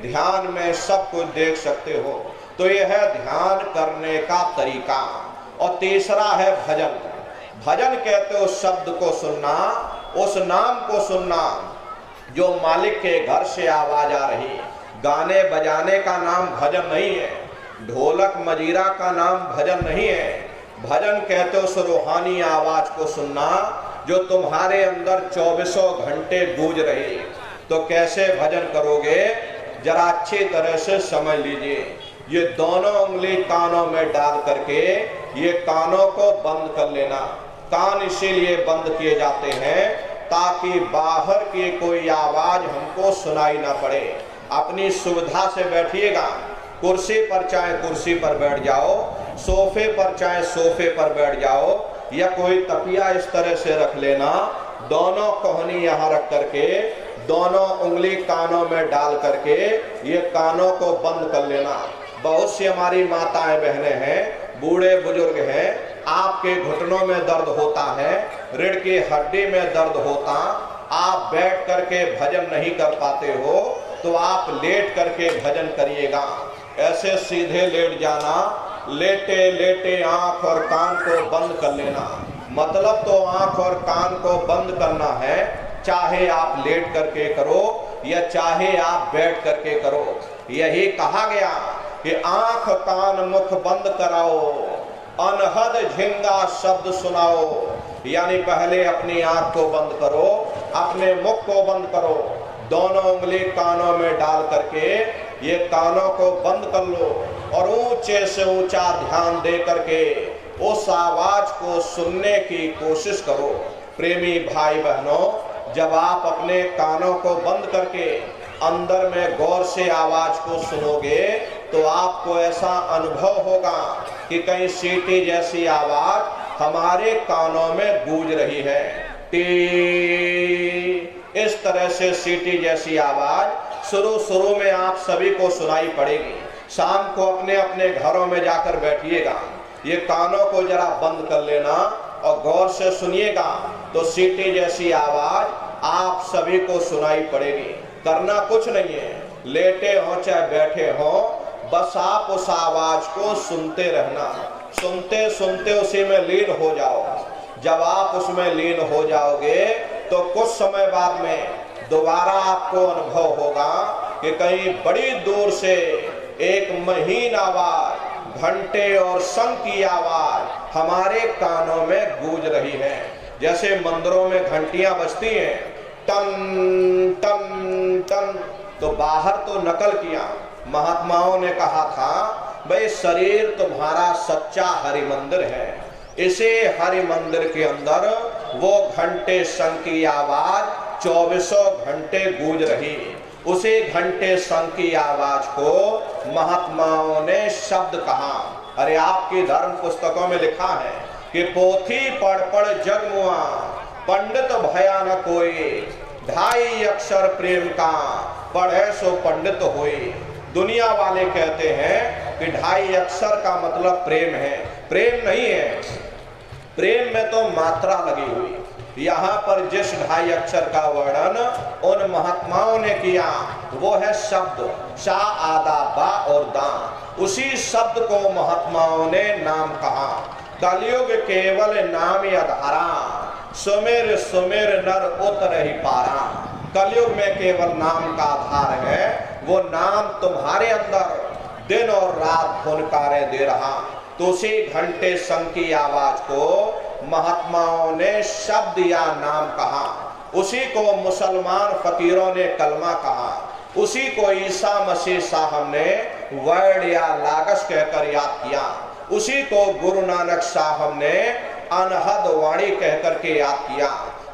ध्यान में सब कुछ देख सकते हो। तो यह है ध्यान करने का तरीका। और तीसरा है भजन। भजन कहते हो शब्द को सुनना, उस नाम को सुनना जो मालिक के घर से आवाज आ रही। गाने बजाने का नाम भजन नहीं है, ढोलक मजीरा का नाम भजन नहीं है। भजन कहते हो उस रूहानी आवाज को सुनना जो तुम्हारे अंदर 24 घंटे गूंज रही। तो कैसे भजन करोगे, जरा अच्छी तरह से समझ लीजिए। ये दोनों उंगली कानों में डाल करके ये कानों को बंद कर लेना। कान इसीलिए बंद किए जाते हैं ताकि बाहर की कोई आवाज हमको सुनाई ना पड़े। अपनी सुविधा से बैठिएगा। कुर्सी पर चाहे कुर्सी पर बैठ जाओ, सोफे पर चाहे सोफे पर बैठ जाओ, या कोई तकिया इस तरह से रख लेना, दोनों कोहनी यहाँ रख करके दोनों उंगली कानों में डाल करके ये कानों को बंद कर लेना। बहुत सी हमारी माताएं बहनें हैं, बूढ़े बुजुर्ग हैं, आपके घुटनों में दर्द होता है, रीढ़ की हड्डी में दर्द होता, आप बैठ करके भजन नहीं कर पाते हो तो आप लेट करके भजन करिएगा। ऐसे सीधे लेट जाना, लेटे लेटे आंख और कान को बंद कर लेना। मतलब तो आंख और कान को बंद करना है, चाहे आप लेट करके करो या चाहे आप बैठ करके करो। यही कहा गया कि आंख कान मुख बंद कराओ, अनहद झिंगा शब्द सुनाओ। यानी पहले अपनी आंख को बंद करो, अपने मुख को बंद करो, दोनों उंगली कानों में डाल करके ये कानों को बंद कर लो और ऊंचे से ऊंचा ध्यान दे करके उस आवाज को सुनने की कोशिश करो। प्रेमी भाई बहनों, जब आप अपने कानों को बंद करके अंदर में गौर से आवाज को सुनोगे तो आपको ऐसा अनुभव होगा कि कहीं सीटी जैसी आवाज हमारे कानों में गूंज रही है। टी, इस तरह से सीटी जैसी आवाज शुरू में आप सभी को सुनाई पड़ेगी। शाम को अपने अपने घरों में जाकर बैठिएगा, ये कानों को जरा बंद कर लेना और गौर से सुनिएगा तो सीटी जैसी आवाज आप सभी को सुनाई पड़ेगी। करना कुछ नहीं है, लेटे हो चाहे बैठे हो, बस आप उस आवाज को सुनते रहना, सुनते सुनते उसी में लीन हो जाओ। जब आप उसमें लीन हो जाओगे तो कुछ समय बाद में दोबारा आपको अनुभव होगा कि कहीं बड़ी दूर से एक महीन आवाज, घंटे और शंख की आवाज हमारे कानों में गूंज रही है। जैसे मंदिरों में घंटियां बजती हैं, टन टन टन, तो बाहर तो नकल किया। महात्माओं ने कहा था भाई शरीर तुम्हारा सच्चा हरि मंदिर है, इसे हरि मंदिर के अंदर वो घंटे शंख की आवाज 24 घंटे गूंज रही। उसी घंटे शंख की आवाज को महात्माओं ने शब्द कहा। अरे आपकी धर्म पुस्तकों में लिखा है कि पोथी पढ़ पढ़ जग मुआ, पंडित भया न कोई, 2.5 अक्षर प्रेम का, पढ़े सो पंडित होए। दुनिया वाले कहते हैं कि 2.5 अक्षर का मतलब प्रेम है, प्रेम नहीं है। प्रेम में तो मात्रा लगी हुई। यहाँ पर जिस 2.5 अक्षर का वर्णन उन महात्माओं ने किया वो है शब्द, शा आदा बा और दा। उसी शब्द को महात्माओं ने नाम कहा। कलयुग केवल नाम आधारा, सुमेर सुमेर नर उतर ही पारा। कलयुग में केवल नाम का आधार है, वो नाम तुम्हारे अंदर दिन और रात फुनकारे दे रहा। तो उसी घंटे शंख की आवाज को महात्माओं ने शब्द या नाम कहा। उसी को मुसलमान फकीरों ने कलमा कहा। उसी को ईसा मसीह साहब ने वर्ड या लागस कहकर याद किया। उसी को गुरु नानक साहब ने अनहद वाणी कहकर के याद किया।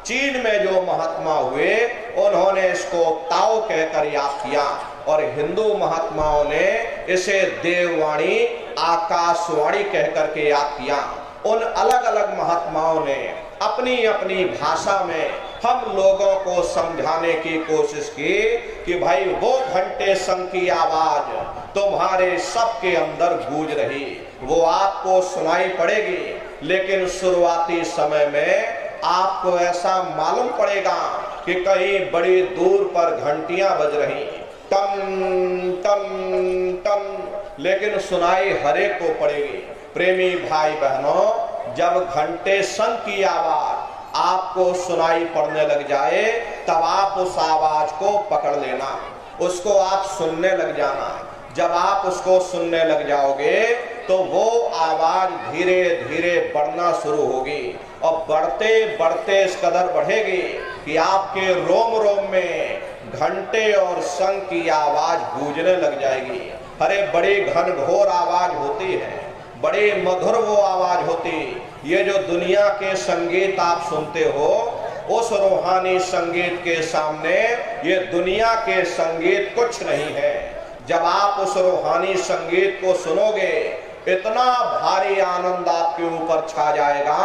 चीन में जो महात्मा हुए उन्होंने इसको ताओ कहकर याद किया और हिंदू महात्माओं ने इसे देववाणी आकाशवाणी कहकर के याद किया। उन अलग अलग महात्माओं ने अपनी अपनी भाषा में हम लोगों को समझाने की कोशिश की कि भाई वो घंटे शंख की आवाज तुम्हारे सबके अंदर गूंज रही, वो आपको सुनाई पड़ेगी। लेकिन शुरुआती समय में आपको ऐसा मालूम पड़ेगा कि कहीं बड़ी दूर पर घंटियां बज रही, टन टन टन, लेकिन सुनाई हरेक को पड़ेगी। प्रेमी भाई बहनों, जब घंटे शंख की आवाज आपको सुनाई पड़ने लग जाए तब आप उस आवाज को पकड़ लेना, उसको आप सुनने लग जाना। जब आप उसको सुनने लग जाओगे तो वो आवाज धीरे धीरे बढ़ना शुरू होगी और बढ़ते बढ़ते इस कदर बढ़ेगी कि आपके रोम रोम में घंटे और शंख की आवाज गूंजने लग जाएगी। अरे बड़ी घनघोर आवाज होती है, बड़ी मधुर वो आवाज होती। ये जो दुनिया के संगीत आप सुनते हो उस रूहानी संगीत के सामने ये दुनिया के संगीत कुछ नहीं है। जब आप उस रूहानी संगीत को सुनोगे इतना भारी आनंद आपके ऊपर छा जाएगा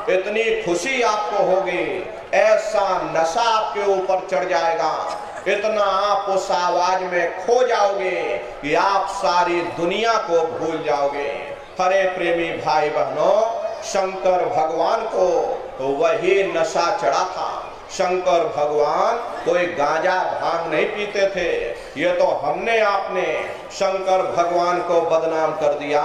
इतनी खुशी आपको होगी, ऐसा नशा आपके ऊपर चढ़ जाएगा, इतना आप उस आवाज में खो जाओगे कि आप सारी दुनिया को भूल जाओगे। हरे प्रेमी भाई बहनों, शंकर भगवान को तो वही नशा चढ़ा था। शंकर भगवान कोई गांजा भांग नहीं पीते थे। ये तो हमने आपने शंकर भगवान को बदनाम कर दिया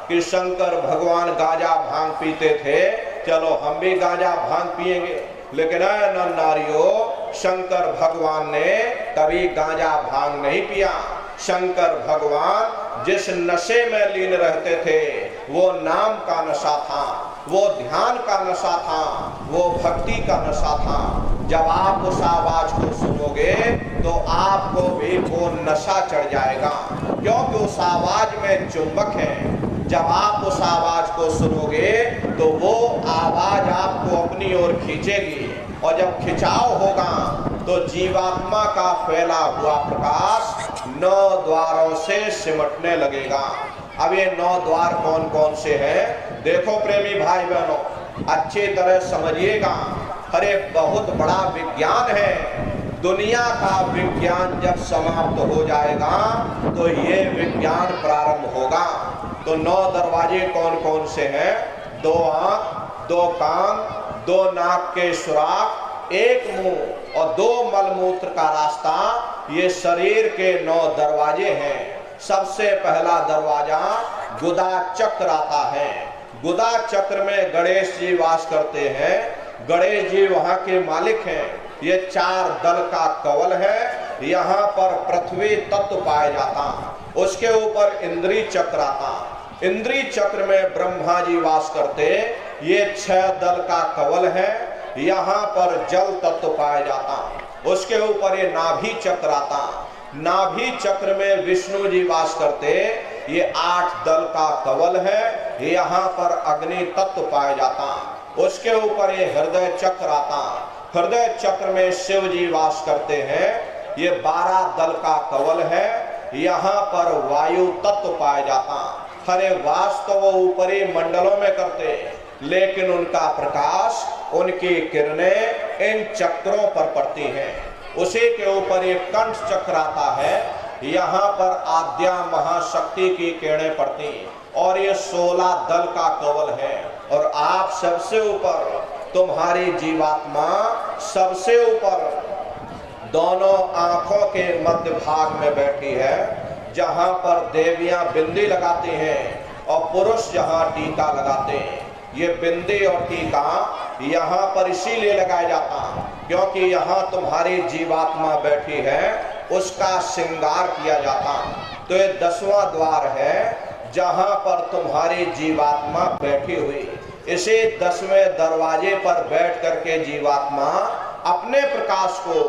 कि शंकर भगवान गांजा भांग पीते थे, चलो हम भी गांजा भांग पिएंगे। लेकिन नर नारियों, शंकर भगवान ने कभी गांजा भांग नहीं पिया। शंकर भगवान जिस नशे में लीन रहते थे वो नाम का नशा था, वो ध्यान का नशा था, वो भक्ति का नशा था। जब आप उस आवाज को सुनोगे तो आपको भी वो नशा चढ़ जाएगा, क्योंकि उस आवाज में चुंबक है। जब आप उस आवाज को सुनोगे तो वो आवाज आपको अपनी ओर खींचेगी, और जब खिंचाव होगा तो जीवात्मा का फैला हुआ प्रकाश 9 द्वारों से सिमटने लगेगा। अब ये 9 द्वार कौन कौन से हैं? देखो प्रेमी भाई बहनों, अच्छी तरह समझिएगा। अरे बहुत बड़ा विज्ञान है। दुनिया का विज्ञान जब समाप्त हो जाएगा तो ये विज्ञान प्रारंभ होगा। तो 9 दरवाजे कौन कौन से हैं? 2 आंख, 2 कान, 2 नाक के सुराख, 1 मुंह और 2 मलमूत्र का रास्ता, ये शरीर के 9 दरवाजे हैं। सबसे पहला दरवाजा गुदा चक्र आता है। गुदा चक्र में गणेश जी वास करते हैं। गणेश जी वहां के मालिक हैं। ये 4 दल का कवल है। यहाँ पर पृथ्वी तत्व पाया जाता, उसके ऊपर इंद्री चक्र आता। इंद्री चक्र में ब्रह्मा जी वास करते। ये 6 दल का कवल है। यहाँ पर जल तत्व पाया जाता, उसके ऊपर ये नाभि चक्र आता। नाभि चक्र में विष्णु जी वास करते। ये 8 दल का कवल है। यहाँ पर अग्नि तत्व पाया जाता, उसके ऊपर ये हृदय चक्र आता। हृदय चक्र में शिव जी वास करते हैं। ये 12 दल का कवल है। यहाँ पर वायु तत्व पाया जाता। हरे वास तो वो ऊपरी मंडलों में करते, लेकिन उनका प्रकाश, उनकी किरणें इन चक्रों पर पड़ती हैं। उसी के ऊपर एक कंठ चक्र आता है। यहाँ पर आद्या महाशक्ति की किरणें पड़ती, और ये 16 दल का कवल है। और आप सबसे ऊपर, तुम्हारी जीवात्मा सबसे ऊपर दोनों आंखों के मध्य भाग में बैठी है, जहां पर देवियां बिंदी लगाती हैं और पुरुष जहां टीका लगाते हैं। ये बिंदी और टीका यहाँ पर इसीलिए लगाया जाता क्योंकि यहाँ तुम्हारी जीवात्मा बैठी है, उसका श्रृंगार किया जाता। तो ये 10वां द्वार है जहाँ पर तुम्हारी जीवात्मा बैठी हुई। इसी 10वें दरवाजे पर बैठ करके जीवात्मा अपने प्रकाश को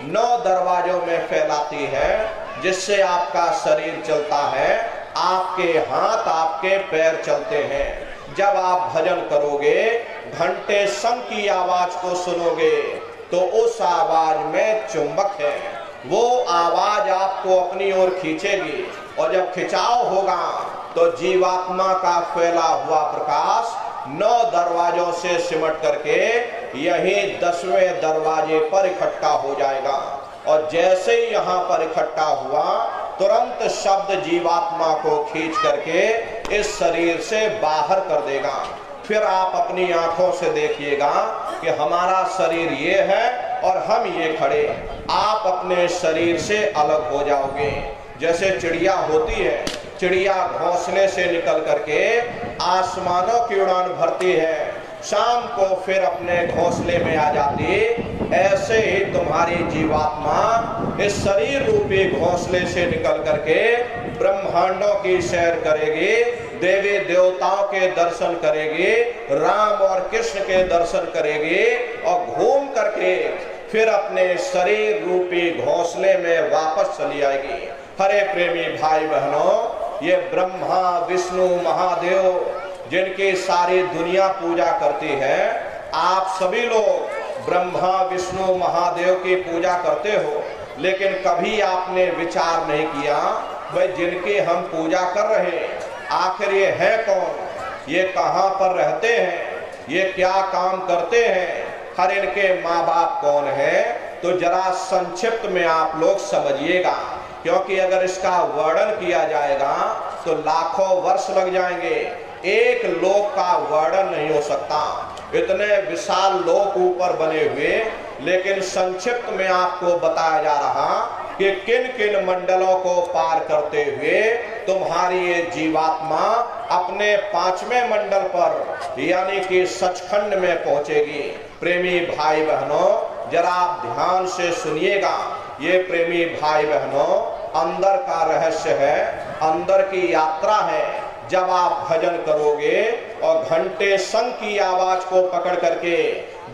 9 दरवाजों में फैलाती है, जिससे आपका शरीर चलता है, आपके हाथ आपके पैर चलते हैं। जब आप भजन करोगे, घंटे शंख की आवाज को सुनोगे, तो उस आवाज में चुंबक है। वो आवाज आपको अपनी ओर खींचेगी, और जब खिंचाव होगा तो जीवात्मा का फैला हुआ प्रकाश 9 दरवाजों से सिमट करके यही 10वें दरवाजे पर इकट्ठा हो जाएगा। और जैसे ही यहाँ पर इकट्ठा हुआ, तुरंत शब्द जीवात्मा को खींच करके इस शरीर से बाहर कर देगा। फिर आप अपनी आंखों से देखिएगा कि हमारा शरीर ये है और हम ये खड़े। आप अपने शरीर से अलग हो जाओगे। जैसे चिड़िया होती है, चिड़िया घोंसले से निकल करके आसमानों की उड़ान भरती है, शाम को फिर अपने घोंसले में आ जाती। ऐसे ही तुम्हारी जीवात्मा इस शरीर रूपी घोंसले से निकल करके ब्रह्मांडों की सैर करेगी, देवी देवताओं के दर्शन करेगी, राम और कृष्ण के दर्शन करेगी, और घूम करके फिर अपने शरीर रूपी घोंसले में वापस चली आएगी। हरे प्रेमी भाई बहनों, ये ब्रह्मा विष्णु महादेव जिनकी सारी दुनिया पूजा करती है, आप सभी लोग ब्रह्मा विष्णु महादेव की पूजा करते हो, लेकिन कभी आपने विचार नहीं किया भाई जिनकी हम पूजा कर रहे हैं, आखिर ये है कौन, ये कहाँ पर रहते हैं, ये क्या काम करते हैं, हर इनके माँ बाप कौन है, तो जरा संक्षिप्त में आप लोग समझिएगा, क्योंकि अगर इसका वर्णन किया जाएगा तो लाखों वर्ष लग जाएंगे। एक लोक का वर्णन नहीं हो सकता, इतने विशाल लोक ऊपर बने हुए, लेकिन संक्षिप्त में आपको बताया जा रहा कि किन किन मंडलों को पार करते हुए तुम्हारी ये जीवात्मा अपने 5वें मंडल पर यानी कि सचखंड में पहुंचेगी। प्रेमी भाई बहनों, जरा आप ध्यान से सुनिएगा। ये प्रेमी भाई बहनों, अंदर का रहस्य है, अंदर की यात्रा है। जब आप भजन करोगे और घंटे शंख की आवाज को पकड़ करके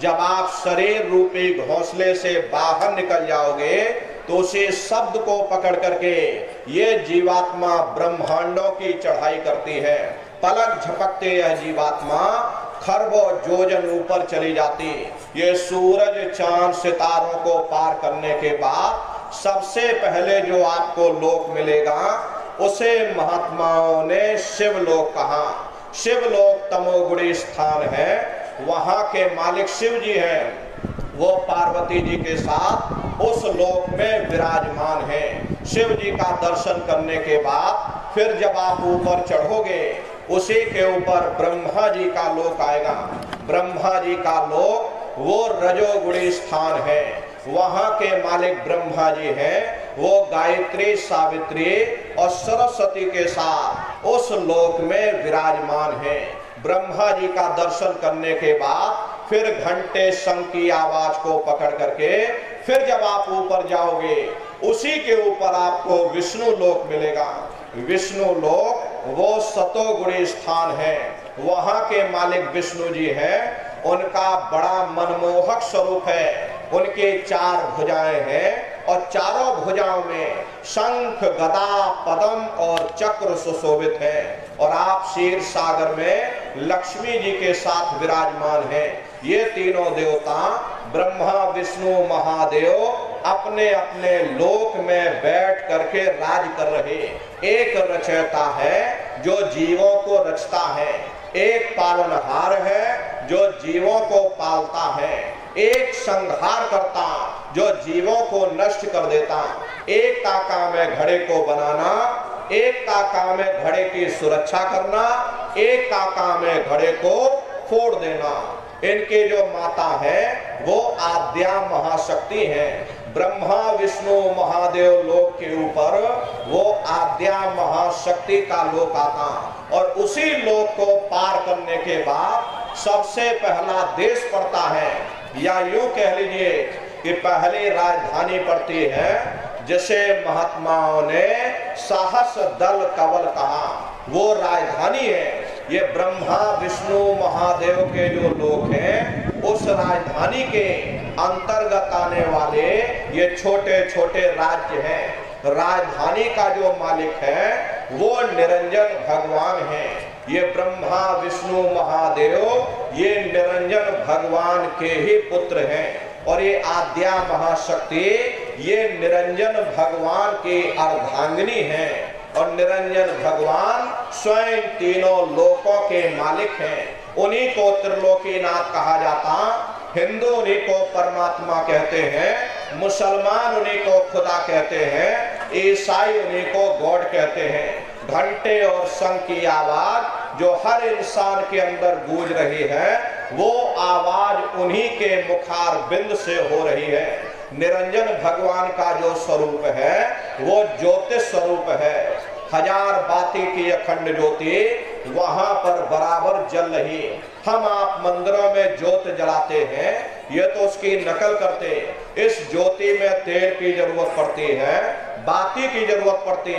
जब आप शरीर रूपी घोंसले से बाहर निकल जाओगे, तो उसी शब्द को पकड़ करके ये जीवात्मा ब्रह्मांडों की चढ़ाई करती है। पलक झपकते यह जीवात्मा खरबों योजन ऊपर चली जाती। ये सूरज चांद सितारों को पार करने के बाद सबसे पहले जो आपको लोक मिलेगा उसे महात्माओं ने शिवलोक कहा। शिवलोक तमोगुणी स्थान है, वहां के मालिक शिव जी हैं। वो पार्वती जी के साथ उस लोक में विराजमान हैं। शिव जी का दर्शन करने के बाद फिर जब आप ऊपर चढ़ोगे, उसी के ऊपर ब्रह्मा जी का लोक आएगा। ब्रह्मा जी का लोक वो रजोगुणी स्थान है, वहां के मालिक ब्रह्मा जी हैं। वो गायत्री, सावित्री और सरस्वती के साथ उस लोक में विराजमान हैं। ब्रह्मा जी का दर्शन करने के बाद फिर घंटे शंख की आवाज को पकड़ करके फिर जब आप ऊपर जाओगे, उसी के ऊपर आपको विष्णु लोक मिलेगा। विष्णु लोक वो सतोगुणी स्थान है, वहां के मालिक विष्णु जी हैं। उनका बड़ा मनमोहक स्वरूप है। उनके 4 भुजाएं हैं और चारों भुजाओं में शंख, गदा, पद्म और चक्र सुशोभित हैं। और आप क्षीर सागर में लक्ष्मी जी के साथ विराजमान हैं। ये तीनों देवता ब्रह्मा, विष्णु, महादेव अपने अपने लोक में बैठ करके राज कर रहे। एक रचयिता है जो जीवों को रचता है, एक पालनहार है जो जीवों को पालता है, एक संहार करता जो जीवों को नष्ट कर देता। एक का काम है घड़े को बनाना, एक का काम है घड़े की सुरक्षा करना, एक का काम है घड़े को फोड़ देना। इनके जो माता है वो आद्या महाशक्ति है। ब्रह्मा, विष्णु, महादेव लोक के ऊपर वो आद्या महाशक्ति का लोक आता, और उसी लोक को पार करने के बाद सबसे पहला देश पड़ता है, या यूं कह लीजिए कि पहली राजधानी पड़ती है, जिसे महात्माओं ने साहस दल कवल कहा। वो राजधानी है। ये ब्रह्मा, विष्णु, महादेव के जो लोक हैं, उस राजधानी के अंतर्गत आने वाले ये छोटे छोटे राज्य हैं। राजधानी का जो मालिक है वो निरंजन भगवान है। ये ब्रह्मा, विष्णु, महादेव ये निरंजन भगवान के ही पुत्र हैं। और ये आद्या महाशक्ति ये निरंजन भगवान की अर्धांगिनी है। और निरंजन भगवान स्वयं तीनों लोकों के मालिक हैं। उन्हीं को त्रिलोकीनाथ कहा जाता। हिंदू उन्हीं को परमात्मा कहते हैं, मुसलमान उन्हीं को खुदा कहते हैं, ईसाई उन्हीं को गॉड कहते हैं। घंटे और शंख की आवाज जो हर इंसान के अंदर गूंज रही है, वो आवाज उन्हीं के मुखार बिंद से हो रही है। निरंजन भगवान का जो स्वरूप है वो ज्योतिष स्वरूप है। हजार बाती की अखंड ज्योति वहां पर बराबर जल रही। हम आप मंदिरों में ज्योत जलाते हैं, ये तो उसकी नकल करते। इस ज्योति में तेल की जरूरत पड़ती है, बाती की जरूरत पड़ती,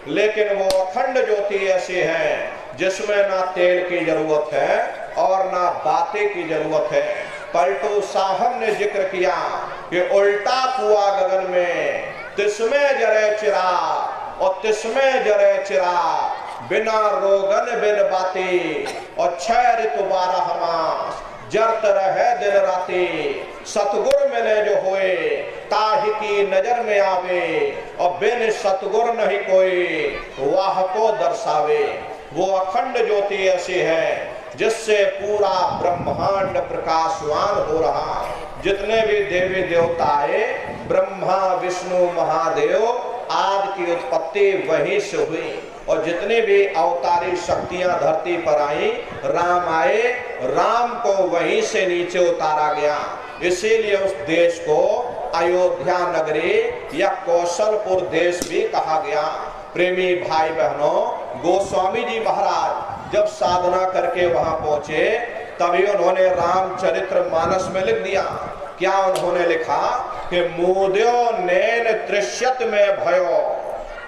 लेकिन वो अखंड ज्योति ऐसी है जिसमें ना तेल की जरूरत है और ना बाती की जरूरत है। पलटू साहब ने जिक्र किया कि उल्टा कुआ गगन में तिसमें जरे चिराग और तिसमें जरे चिराग, बिना रोगन बिन बाती और 6 ऋतु 12 मास, जरत रहे दिन राती। सतगुर मिले जो होए ताहि की नजर में आवे, और बिन सतगुर नहीं कोई वाह को दर्शावे। वो अखंड ज्योति ऐसी है जिससे पूरा ब्रह्मांड प्रकाशवान हो रहा। जितने भी देवी देवता आए, ब्रह्मा विष्णु महादेव आदि की उत्पत्ति वहीं से हुई, और जितनी भी अवतारी शक्तियां धरती पर आई, राम आए, राम को वहीं से नीचे उतारा गया। इसीलिए उस देश को अयोध्या नगरी या कौशलपुर देश भी कहा गया। प्रेमी भाई बहनों, गोस्वामी जी महाराज जब साधना करके वहां पहुंचे, तभी उन्होंने रामचरित्र मानस में लिख दिया। क्या उन्होंने लिखा कि मोद्यो नैन त्रिशत में भयो,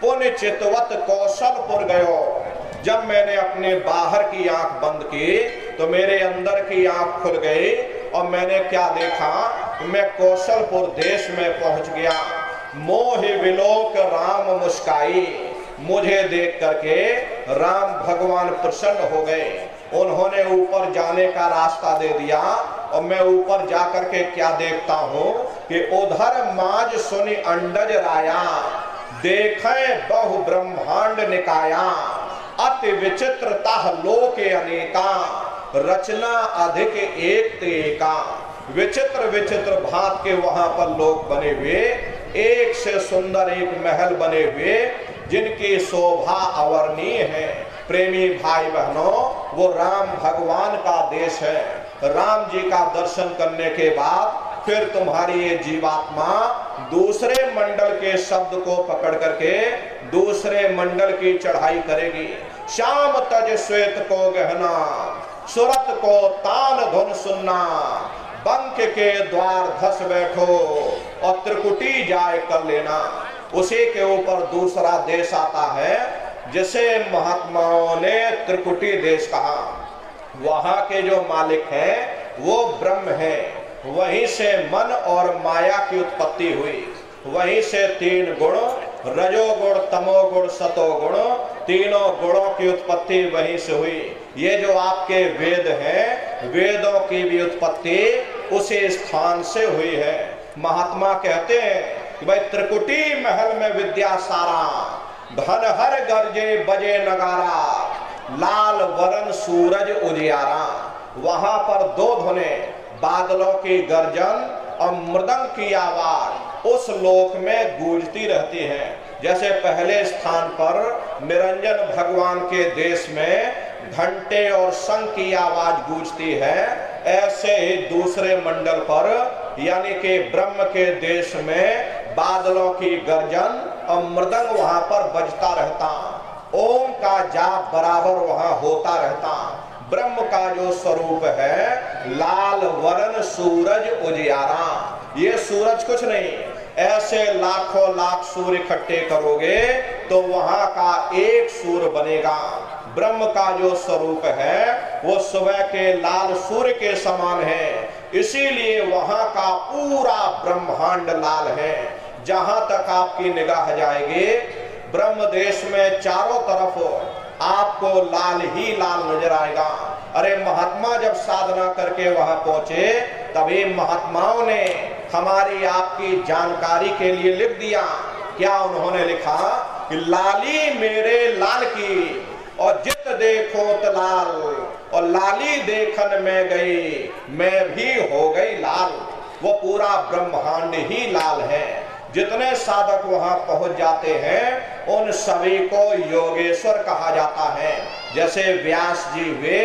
पुण्य चितवत कौशलपुर गयो। जब मैंने अपने बाहर की आंख बंद की तो मेरे अंदर की आंख खुल गई, और मैंने क्या देखा, मैं कौशलपुर देश में पहुंच गया। मोह विलोक राम मुस्काई, मुझे देख करके राम भगवान प्रसन्न हो गए। उन्होंने ऊपर जाने का रास्ता दे दिया, और मैं ऊपर जाकर के क्या देखता हूँ कि उधर माज सुनि अंडज राया, देखे बहु ब्रह्मांड निकाया, अति विचित्रता लोके अनेका, रचना अधिक एक तेका। विचित्र विचित्र भांत के वहां पर लोग बने हुए, एक से सुंदर एक महल बने हुए, जिनकी शोभा अवर्णीय है। प्रेमी भाई बहनों, वो राम भगवान का देश है। राम जी का दर्शन करने के बाद फिर तुम्हारी ये जीवात्मा दूसरे मंडल के शब्द को पकड़ करके दूसरे मंडल की चढ़ाई करेगी। श्याम तज श्वेत को गहना, सुरत को तान धुन सुनना, बंक के द्वार धस बैठो, और त्रिकुटी जाए कर लेना। उसी के ऊपर दूसरा देश आता है जिसे महात्माओं ने त्रिकुटी देश कहा। वहां के जो मालिक हैं वो ब्रह्म है। वहीं से मन और माया की उत्पत्ति हुई। वहीं से तीन गुण, रजोगुण तमोगुण सतोगुण, तीनों गुणों की उत्पत्ति वहीं से हुई। ये जो आपके वेद हैं, वेदों की भी उत्पत्ति उसी स्थान से हुई है। महात्मा कहते हैं कि भाई त्रिकुटी महल में विद्या सारा, धन हर गर्जे बजे नगारा, लाल वरण सूरज उजियारा। वहां पर दो धुने, बादलों की गर्जन और मृदंग की आवाज उस लोक में गूंजती रहती है। जैसे पहले स्थान पर निरंजन भगवान के देश में घंटे और शंख की आवाज गूंजती है, ऐसे ही दूसरे मंडल पर यानी कि ब्रह्म के देश में बादलों की गर्जन और मृदंग वहां पर बजता रहता। ओम का जाप बराबर वहां होता रहता। ब्रह्म का जो स्वरूप है लाल वरण सूरज उजियारा। ये सूरज कुछ नहीं, ऐसे लाखों लाख सूर्य इकट्ठे करोगे तो वहां का एक सूर्य बनेगा। ब्रह्म का जो स्वरूप है वो सुबह के लाल सूर्य के समान है। इसीलिए वहां का पूरा ब्रह्मांड लाल है। जहां तक आपकी निगाह जाएगी ब्रह्म देश में चारों तरफ आपको लाल ही लाल नजर आएगा। अरे महात्मा जब साधना करके वहां पहुंचे तभी महात्माओं ने हमारी आपकी जानकारी के लिए लिख दिया। क्या उन्होंने लिखा कि लाली मेरे लाल की, और जित देखो त लाल, और लाली देखन में गई, मैं भी हो गई लाल। वो पूरा ब्रह्मांड ही लाल है। जितने साधक वहां पहुंच जाते हैं उन सभी को योगेश्वर कहा जाता है। जैसे व्यास जी हुए,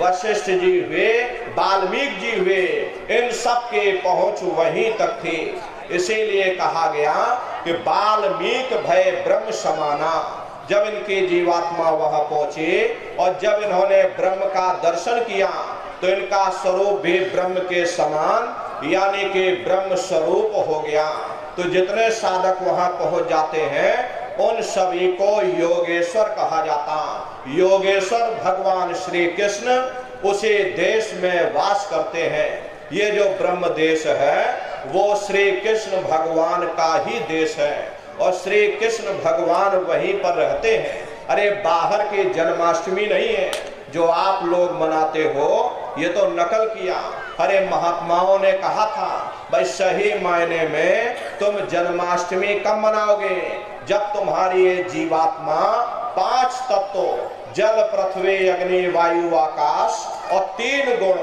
वशिष्ठ जी हुए, वाल्मीकि जी हुए, इन सब के पहुंच वहीं तक थी। इसीलिए कहा गया कि वाल्मीकि भय ब्रह्म समाना। जब इनकी जीवात्मा वहां पहुंची और जब इन्होंने ब्रह्म का दर्शन किया तो इनका स्वरूप भी ब्रह्म के समान यानी कि ब्रह्म स्वरूप हो गया। तो जितने साधक वहां पहुंच जाते हैं उन सभी को योगेश्वर कहा जाता। योगेश्वर भगवान श्री कृष्ण उसी देश में वास करते हैं। ये जो ब्रह्म देश है वो श्री कृष्ण भगवान का ही देश है और श्री कृष्ण भगवान वहीं पर रहते हैं। अरे बाहर की जन्माष्टमी नहीं है जो आप लोग मनाते हो, ये तो नकल किया। अरे महात्माओं ने कहा था भाई सही मायने में तुम जन्माष्टमी कब मनाओगे? जब तुम्हारी ये जीवात्मा 5 तत्व जल पृथ्वी अग्नि वायु आकाश और 3 गुण,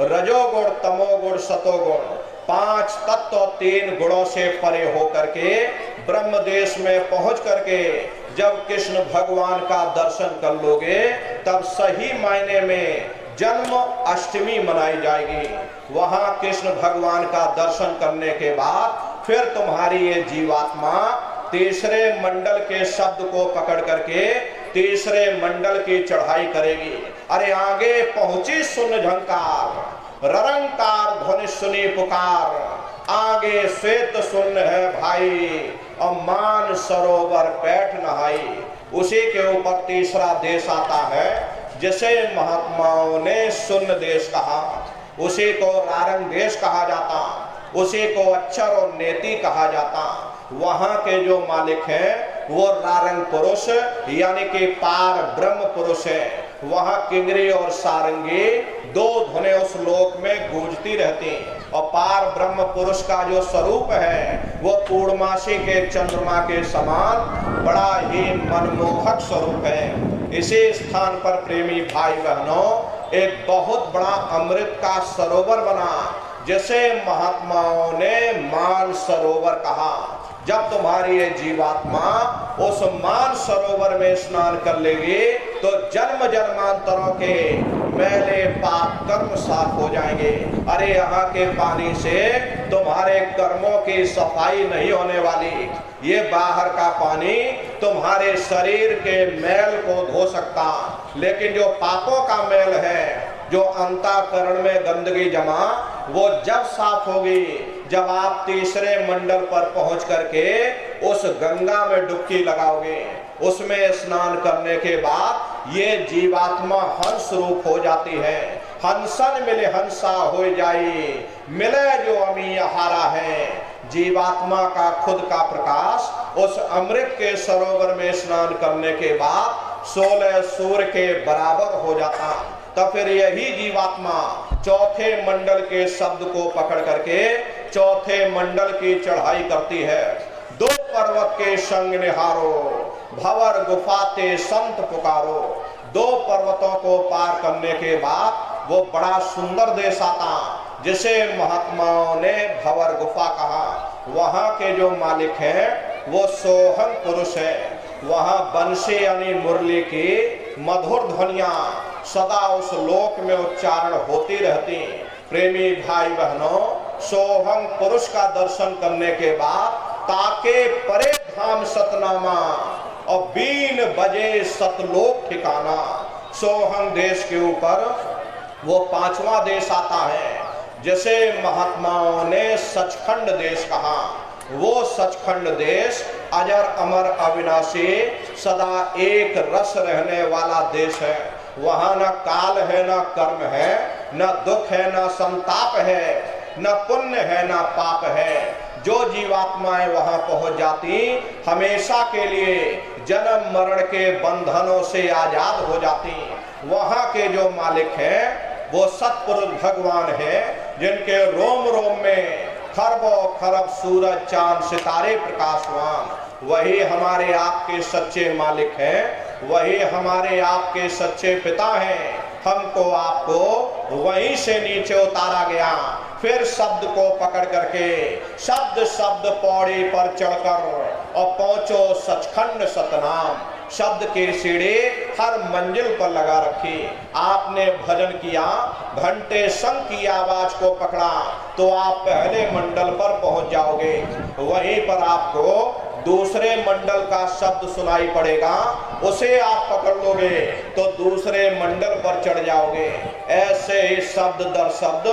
रजोगुण, तमोगुण, सतोगुण, 5 तत्व और 3 गुणों से परे होकर के ब्रह्म देश में पहुंच करके जब कृष्ण भगवान का दर्शन कर लोगे तब सही मायने में जन्म अष्टमी मनाई जाएगी। वहां कृष्ण भगवान का दर्शन करने के बाद फिर तुम्हारी ये जीवात्मा तीसरे मंडल के शब्द को पकड़ करके तीसरे मंडल की चढ़ाई करेगी। अरे आगे पहुंची सुन झंकार, ररंकार ध्वनि सुनी पुकार, आगे श्वेत सुन है भाई और मान सरोवर पैठ नहाई। उसी के ऊपर तीसरा देश आता है जिसे महात्माओं ने सुन्न देश कहा, उसी को रारंग देश कहा जाता, उसी को अक्षर और नेति कहा जाता। वहां के जो मालिक हैं वो रारंग पुरुष यानी कि पार ब्रह्म पुरुष है। वहां किंगरी और सारंगी 2 धुनें उस लोक में गूंजती रहती और पार ब्रह्म पुरुष का जो स्वरूप है वो पूर्णमासी के चंद्रमा के समान बड़ा ही मनमोहक स्वरूप है। इसी स्थान पर प्रेमी भाई बहनों एक बहुत बड़ा अमृत का सरोवर बना जिसे महात्माओं ने मान सरोवर कहा। जब तुम्हारी ये जीवात्मा उस मान सरोवर में स्नान कर लेगी तो जन्म जन्मांतरों के मैले पाप कर्म साफ हो जाएंगे। अरे यहाँ के पानी से तुम्हारे कर्मों की सफाई नहीं होने वाली, ये बाहर का पानी तुम्हारे शरीर के मैल को धो सकता, लेकिन जो पापों का मैल है, जो अंतःकरण में गंदगी जमा, वो जब साफ होगी जब आप तीसरे मंडल पर पहुंच करके उस गंगा में डुबकी लगाओगे। उसमें स्नान करने के बाद ये जीवात्मा हंस रूप हो जाती है। हंसन मिले हंसा हो जाई, मिले जो अमी हारा है। जीवात्मा का खुद का प्रकाश उस अमृत के सरोवर में स्नान करने के बाद 16 सूर्य के बराबर हो जाता। तब फिर यही जीवात्मा चौथे मंडल के शब्द को पकड़ करके चौथे मंडल की चढ़ाई करती है। 2 पर्वत के संग निहारो, भंवर गुफा ते संत पुकारो। 2 पर्वतों को पार करने के बाद वो बड़ा सुंदर देश आता जिसे महात्माओं ने भंवर गुफा कहा। वहां के जो मालिक हैं वो सोहंग पुरुष है। वहां बंशी यानी मुरली की मधुर ध्वनियां सदा उस लोक में उच्चारण होती रहती। प्रेमी भाई बहनों, सोहंग पुरुष का दर्शन करने के बाद ताके परे धाम सतनामा और बीन बजे सतलोक ठिकाना। सोहंग देश के ऊपर वो 5वां देश आता है जिसे महात्माओं ने सचखंड देश कहा। वो सचखंड देश अजर अमर अविनाशी सदा एक रस रहने वाला देश है। वहां न काल है, न कर्म है, न दुख है, न संताप है, न पुण्य है, न पाप है। जो जीवात्माएं वहां पहुंच जाती हमेशा के लिए जन्म मरण के बंधनों से आजाद हो जाती। वहां के जो मालिक हैं वो सतपुरुष भगवान है जिनके रोम रोम में खरबों खरब सूरज चांद सितारे प्रकाशवान। वही हमारे आपके सच्चे मालिक हैं, वही हमारे आपके सच्चे पिता हैं। हमको आपको वहीं से नीचे उतारा गया, फिर शब्द को पकड़ करके शब्द शब्द पौड़ी पर चढ़कर और पहुंचो सचखंड सतनाम। शब्द की सीढ़ी हर मंजिल पर लगा रखी। आपने भजन किया, घंटे शंख की आवाज को पकड़ा तो आप पहले मंडल पर पहुंच जाओगे। वहीं पर आपको दूसरे मंडल का शब्द सुनाई पड़ेगा, उसे आप पकड़ लोगे तो दूसरे मंडल पर चढ़ जाओगे। ऐसे ही शब्द दर शब्द,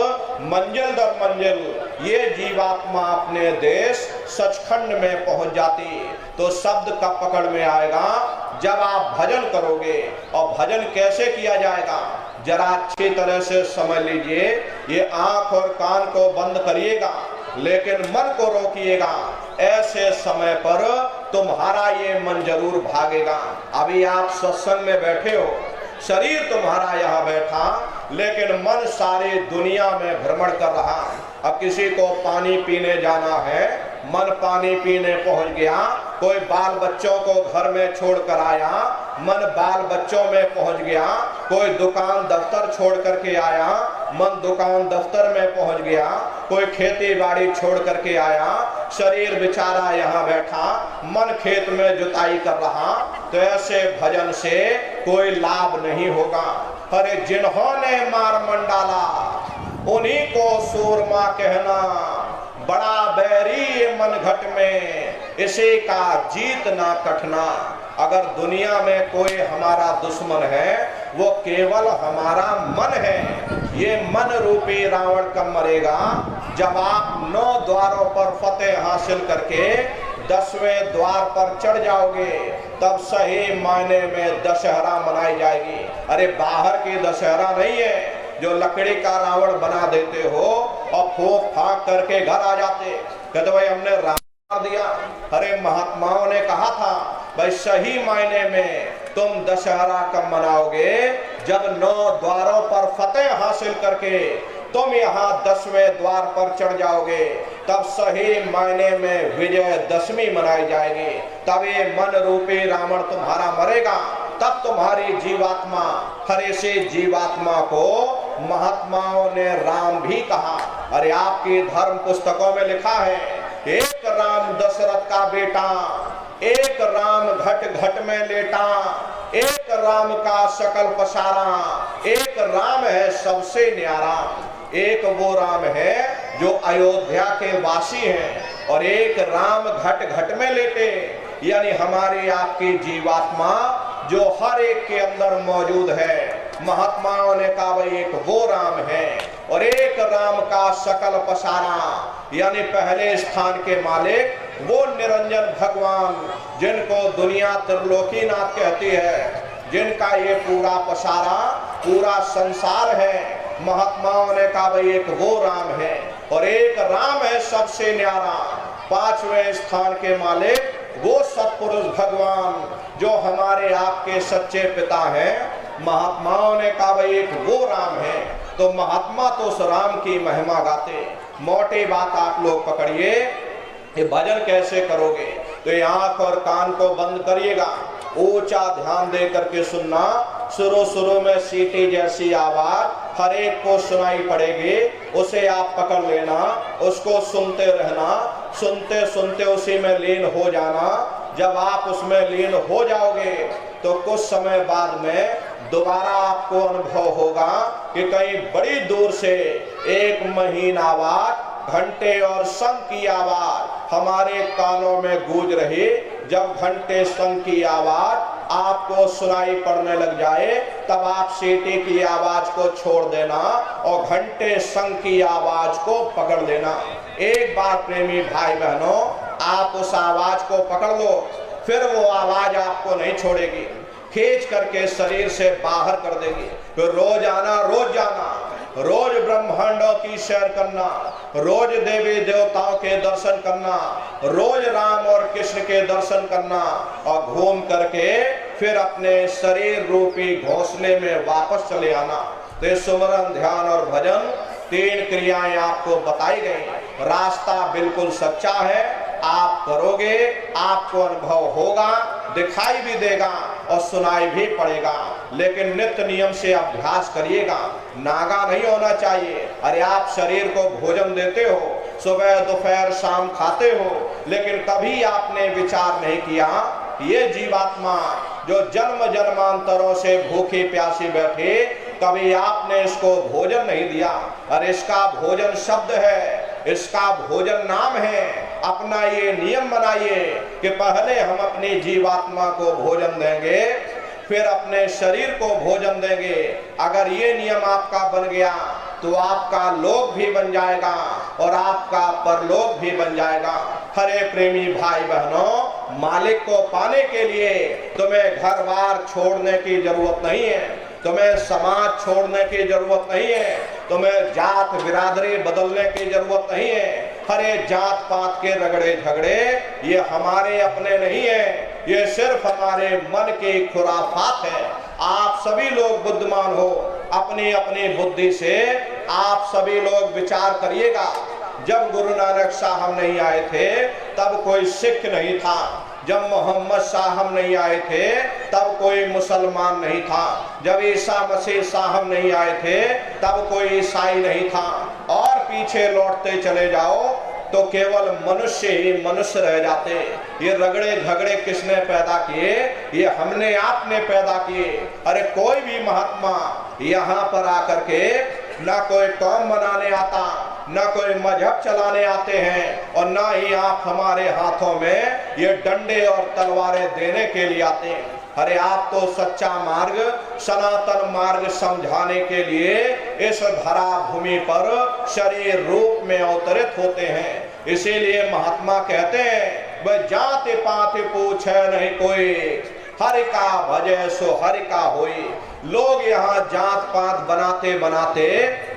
मंजिल दर मंजिल ये जीवात्मा अपने देश सचखंड में पहुंच जाती। तो शब्द कब पकड़ में आएगा? जब आप भजन करोगे। और भजन कैसे किया जाएगा जरा अच्छी तरह से समझ लीजिए। ये आंख और कान को बंद करिएगा लेकिन मन को रोकिएगा। ऐसे समय पर तुम्हारा ये मन जरूर भागेगा। अभी आप सत्संग में बैठे हो, शरीर तुम्हारा यहाँ बैठा लेकिन मन सारी दुनिया में भ्रमण कर रहा। अब किसी को पानी पीने जाना है, मन पानी पीने पहुंच गया कोई बाल बच्चों को घर में छोड़कर आया, मन बाल बच्चों में पहुंच गया। कोई दुकान दफ्तर छोड़ करके आया, मन दुकान दफ्तर में पहुंच गया। कोई खेती बाड़ी छोड़ करके आया, शरीर बेचारा यहाँ बैठा, मन खेत में जुताई कर रहा। तो ऐसे भजन से कोई लाभ नहीं होगा। अरे जिन्होंने मार मंडाला उन्हीं को सूरमा कहना, बड़ा बैरी ये मन घट में इसी का जीतना कठना। अगर दुनिया में कोई हमारा दुश्मन है वो केवल हमारा मन है। ये मन रूपी रावण कब मरेगा? जब आप 9 द्वारों पर फतेह हासिल करके 10वें द्वार पर चढ़ जाओगे, तब सही मायने में दशहरा मनाई जाएगी। अरे बाहर की दशहरा नहीं है जो लकड़ी का रावण बना देते हो और फूंक फाक करके घर आ जाते, कहते भाई हमने रावण मार दिया। अरे महात्माओं ने कहा था भाई सही मायने में तुम दशहरा कब मनाओगे? जब 9 द्वारों पर फतेह हासिल करके तुम यहाँ 10वें द्वार पर चढ़ जाओगे, तब सही मायने में विजयदशमी मनाई जाएगी। तब ये मन रूपी रावण तुम्हारा मरेगा, तब तुम्हारी जीवात्मा, हर ऐसे जीवात्मा को महात्माओं ने राम भी कहा। अरे आपकी धर्म पुस्तकों में लिखा है, एक राम दशरथ का बेटा, एक राम घट घट में लेटा, एक राम का सकल पसारा, एक राम है सबसे न्यारा। एक वो राम है जो अयोध्या के वासी हैं, और एक राम घट घट में लेटे, यानी हमारी आपकी जीवात्मा जो हर एक के अंदर मौजूद है। महात्माओं ने कहा भाई एक वो राम है, और एक राम का सकल पसारा, यानी पहले स्थान के मालिक वो निरंजन भगवान जिनको दुनिया त्रिलोकीनाथ कहती है, जिनका ये पूरा पसारा पूरा संसार है। महात्माओं ने कहा भाई एक वो राम है, और एक राम है सबसे न्यारा। 5वें स्थान के मालिक वो सत्पुरुष भगवान जो हमारे आपके सच्चे पिता हैं। महात्माओं ने कहा भाई एक वो राम है। तो महात्मा तो उस राम की महिमा गाते। मोटी बात आप लोग पकड़िए, ये भजन कैसे करोगे? तो ये आंख और कान को बंद करिएगा, ऊंचा ध्यान दे करके सुनना। शुरू में सीटी जैसी आवाज हर एक को सुनाई पड़ेगी, उसे आप पकड़ लेना, उसको सुनते रहना, सुनते सुनते उसी में लीन हो जाना। जब आप उसमें लीन हो जाओगे तो कुछ समय बाद में दोबारा आपको अनुभव होगा कि कहीं बड़ी दूर से एक महीन आवाज, घंटे और शंख की आवाज हमारे कानों में गूंज रही। जब घंटे शंख की आवाज आपको सुनाई पड़ने लग जाए, तब आप सीटी की आवाज को छोड़ देना और घंटे शंख की आवाज को पकड़ लेना। एक बार प्रेमी भाई बहनों आप उस आवाज को पकड़ लो, फिर वो आवाज आपको नहीं छोड़ेगी, खींच करके शरीर से बाहर कर देगी। फिर रोज आना, रोज जाना, रोज ब्रह्मांडों की सैर करना, रोज देवी देवताओं के दर्शन करना, रोज राम और कृष्ण के दर्शन करना, और घूम करके फिर अपने शरीर रूपी घोंसले में वापस चले आना। तो सुमरन, ध्यान और भजन 3 क्रियाएं आपको बताई गई। रास्ता बिल्कुल सच्चा है, आप करोगे आपको अनुभव होगा, दिखाई भी देगा और सुनाई भी पड़ेगा। लेकिन नित्य नियम से अभ्यास करिएगा, नागा नहीं होना चाहिए। अरे आप शरीर को भोजन देते हो, सुबह दोपहर शाम खाते हो, लेकिन कभी आपने विचार नहीं किया ये जीवात्मा जो जन्म जन्मांतरों से भूखी प्यासी बैठी, कभी आपने इसको भोजन नहीं दिया। अरे इसका भोजन शब्द है, इसका भोजन नाम है। अपना ये नियम बनाइए कि पहले हम अपनी जीवात्मा को भोजन देंगे, फिर अपने शरीर को भोजन देंगे। अगर ये नियम आपका बन गया तो आपका लोक भी बन जाएगा और आपका परलोक भी बन जाएगा। हरे प्रेमी भाई बहनों, मालिक को पाने के लिए तुम्हें घर बार छोड़ने की जरूरत नहीं है, तुम्हें समाज छोड़ने की जरूरत नहीं है, तुम्हें जात बिरादरी बदलने की जरूरत नहीं है। हरे जात पात के रगड़े झगड़े ये हमारे अपने नहीं है, ये सिर्फ हमारे मन की खुराफात है। आप सभी लोग बुद्धिमान हो, अपनी अपनी बुद्धि से आप सभी लोग विचार करिएगा। जब गुरु नानक साहब नहीं आए थे तब कोई सिख नहीं था, जब मोहम्मद साहब नहीं आए थे तब कोई मुसलमान नहीं था, जब ईसा मसीह साहब नहीं आए थे तब कोई ईसाई नहीं था, और पीछे लौटते चले जाओ तो केवल मनुष्य ही मनुष्य रह जाते। ये रगड़े झगड़े किसने पैदा किए? ये हमने आपने पैदा किए। अरे कोई भी महात्मा यहाँ पर आकर के ना कोई कौम बनाने आता, ना कोई मजहब चलाने आते हैं, और ना ही आप हमारे हाथों में ये डंडे और तलवारें देने के लिए आते हैं। अरे आप तो सच्चा मार्ग, सनातन मार्ग समझाने के लिए इस धरा भूमि पर शरीर रूप में अवतरित होते हैं। इसीलिए महात्मा कहते हैं वह जाति पाति पूछे नहीं कोई, हरि का भजे सो हरि का होई। लोग यहाँ जात पात बनाते बनाते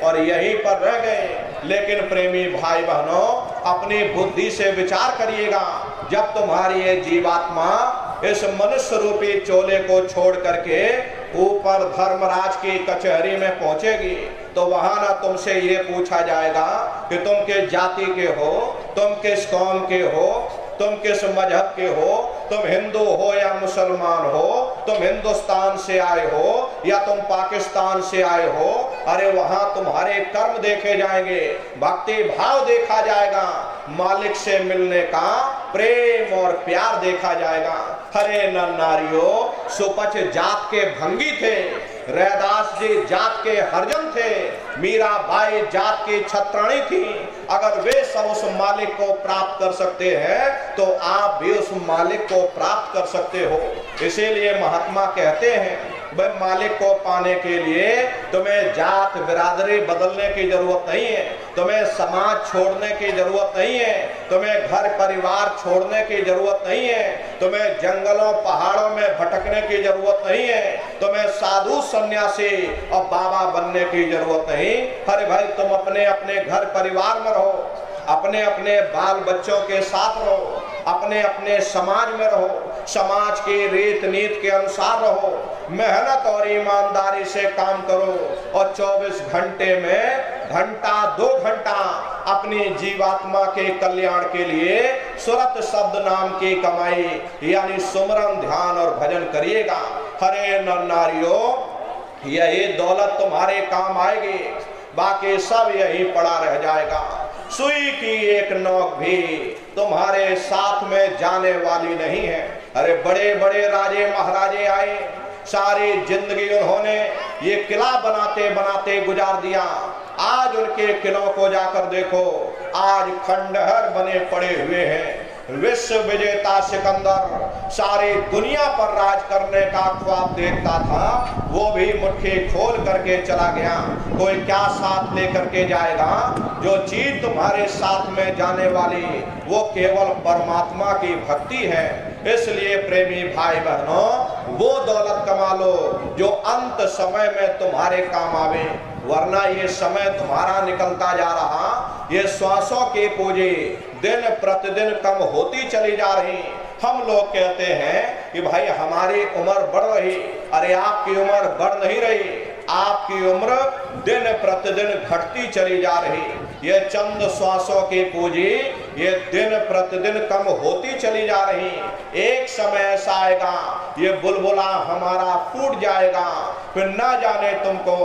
और यहीं पर रह गए। लेकिन प्रेमी भाई बहनों, अपनी बुद्धि से विचार करिएगा, जब तुम्हारी ये जीवात्मा इस मनुष्य रूपी चोले को छोड़ करके ऊपर धर्मराज की कचहरी में पहुंचेगी तो वहां ना तुमसे ये पूछा जाएगा कि तुम किस जाति के हो, तुम किस कौम के हो, तुम किस मजहब के हो, तुम हिंदू हो या मुसलमान हो, तुम हिंदुस्तान से आए हो या तुम पाकिस्तान से आए हो। अरे वहां तुम्हारे कर्म देखे जाएंगे, भक्ति भाव देखा जाएगा, मालिक से मिलने का प्रेम और प्यार देखा जाएगा। हरे नर नारियों सुपच जात के भंगी थे, रैदास जी जात के हरजन थे, मीराबाई जात की छत्राणी थी। अगर वे सब उस मालिक को प्राप्त कर सकते हैं तो आप भी उस मालिक को प्राप्त कर सकते हो। इसीलिए महात्मा कहते हैं भाई मालिक को पाने के लिए तुम्हें जात बिरादरी बदलने की जरूरत नहीं है, तुम्हें समाज छोड़ने की जरूरत नहीं है, तुम्हें घर परिवार छोड़ने की जरूरत नहीं है, तुम्हें जंगलों पहाड़ों में भटकने की जरूरत नहीं है, तुम्हें साधु सन्यासी और बाबा बनने की जरूरत नहीं। अरे भाई तुम अपने अपने घर परिवार में रहो, अपने अपने बाल बच्चों के साथ रहो, अपने अपने समाज में रहो, समाज की रीत नीति के अनुसार रहो, मेहनत और ईमानदारी से काम करो और 24 घंटे में घंटा 2 घंटा अपनी जीवात्मा के कल्याण के लिए सुरत शब्द नाम की कमाई यानी सुमरन ध्यान और भजन करिएगा। हरे नर नारियों, यही दौलत तुम्हारे काम आएगी, बाकी सब यही पड़ा रह जाएगा। सुई की एक नोक भी तुम्हारे साथ में जाने वाली नहीं है। अरे बड़े बड़े राजे महाराजे आए, सारी जिंदगी उन्होंने ये किला बनाते बनाते गुजार दिया। आज उनके किलों को जाकर देखो, आज खंडहर बने पड़े हुए हैं। विश्व विजेता सिकंदर सारी दुनिया पर राज करने का ख्वाब देखता था, वो भी मुट्ठी खोल करके चला गया। कोई क्या साथ लेकर के जाएगा? जो चीज तुम्हारे साथ में जाने वाली वो केवल परमात्मा की भक्ति है। इसलिए प्रेमी भाई बहनों, वो दौलत कमा लो जो अंत समय में तुम्हारे काम आवे, वरना ये समय तुम्हारा निकलता जा रहा, ये श्वासों की पूंजी दिन प्रतिदिन कम होती चली जा रही। हम लोग कहते हैं कि भाई हमारी उम्र बढ़ रही, अरे आपकी उम्र बढ़ नहीं रही, आपकी उम्र दिन प्रतिदिन घटती चली जा रही। ये चंद श्वासों की पूंजी ये दिन प्रतिदिन कम होती चली जा रही। एक समय ऐसा आएगा ये बुलबुला हमारा फूट जाएगा, फिर ना जाने तुमको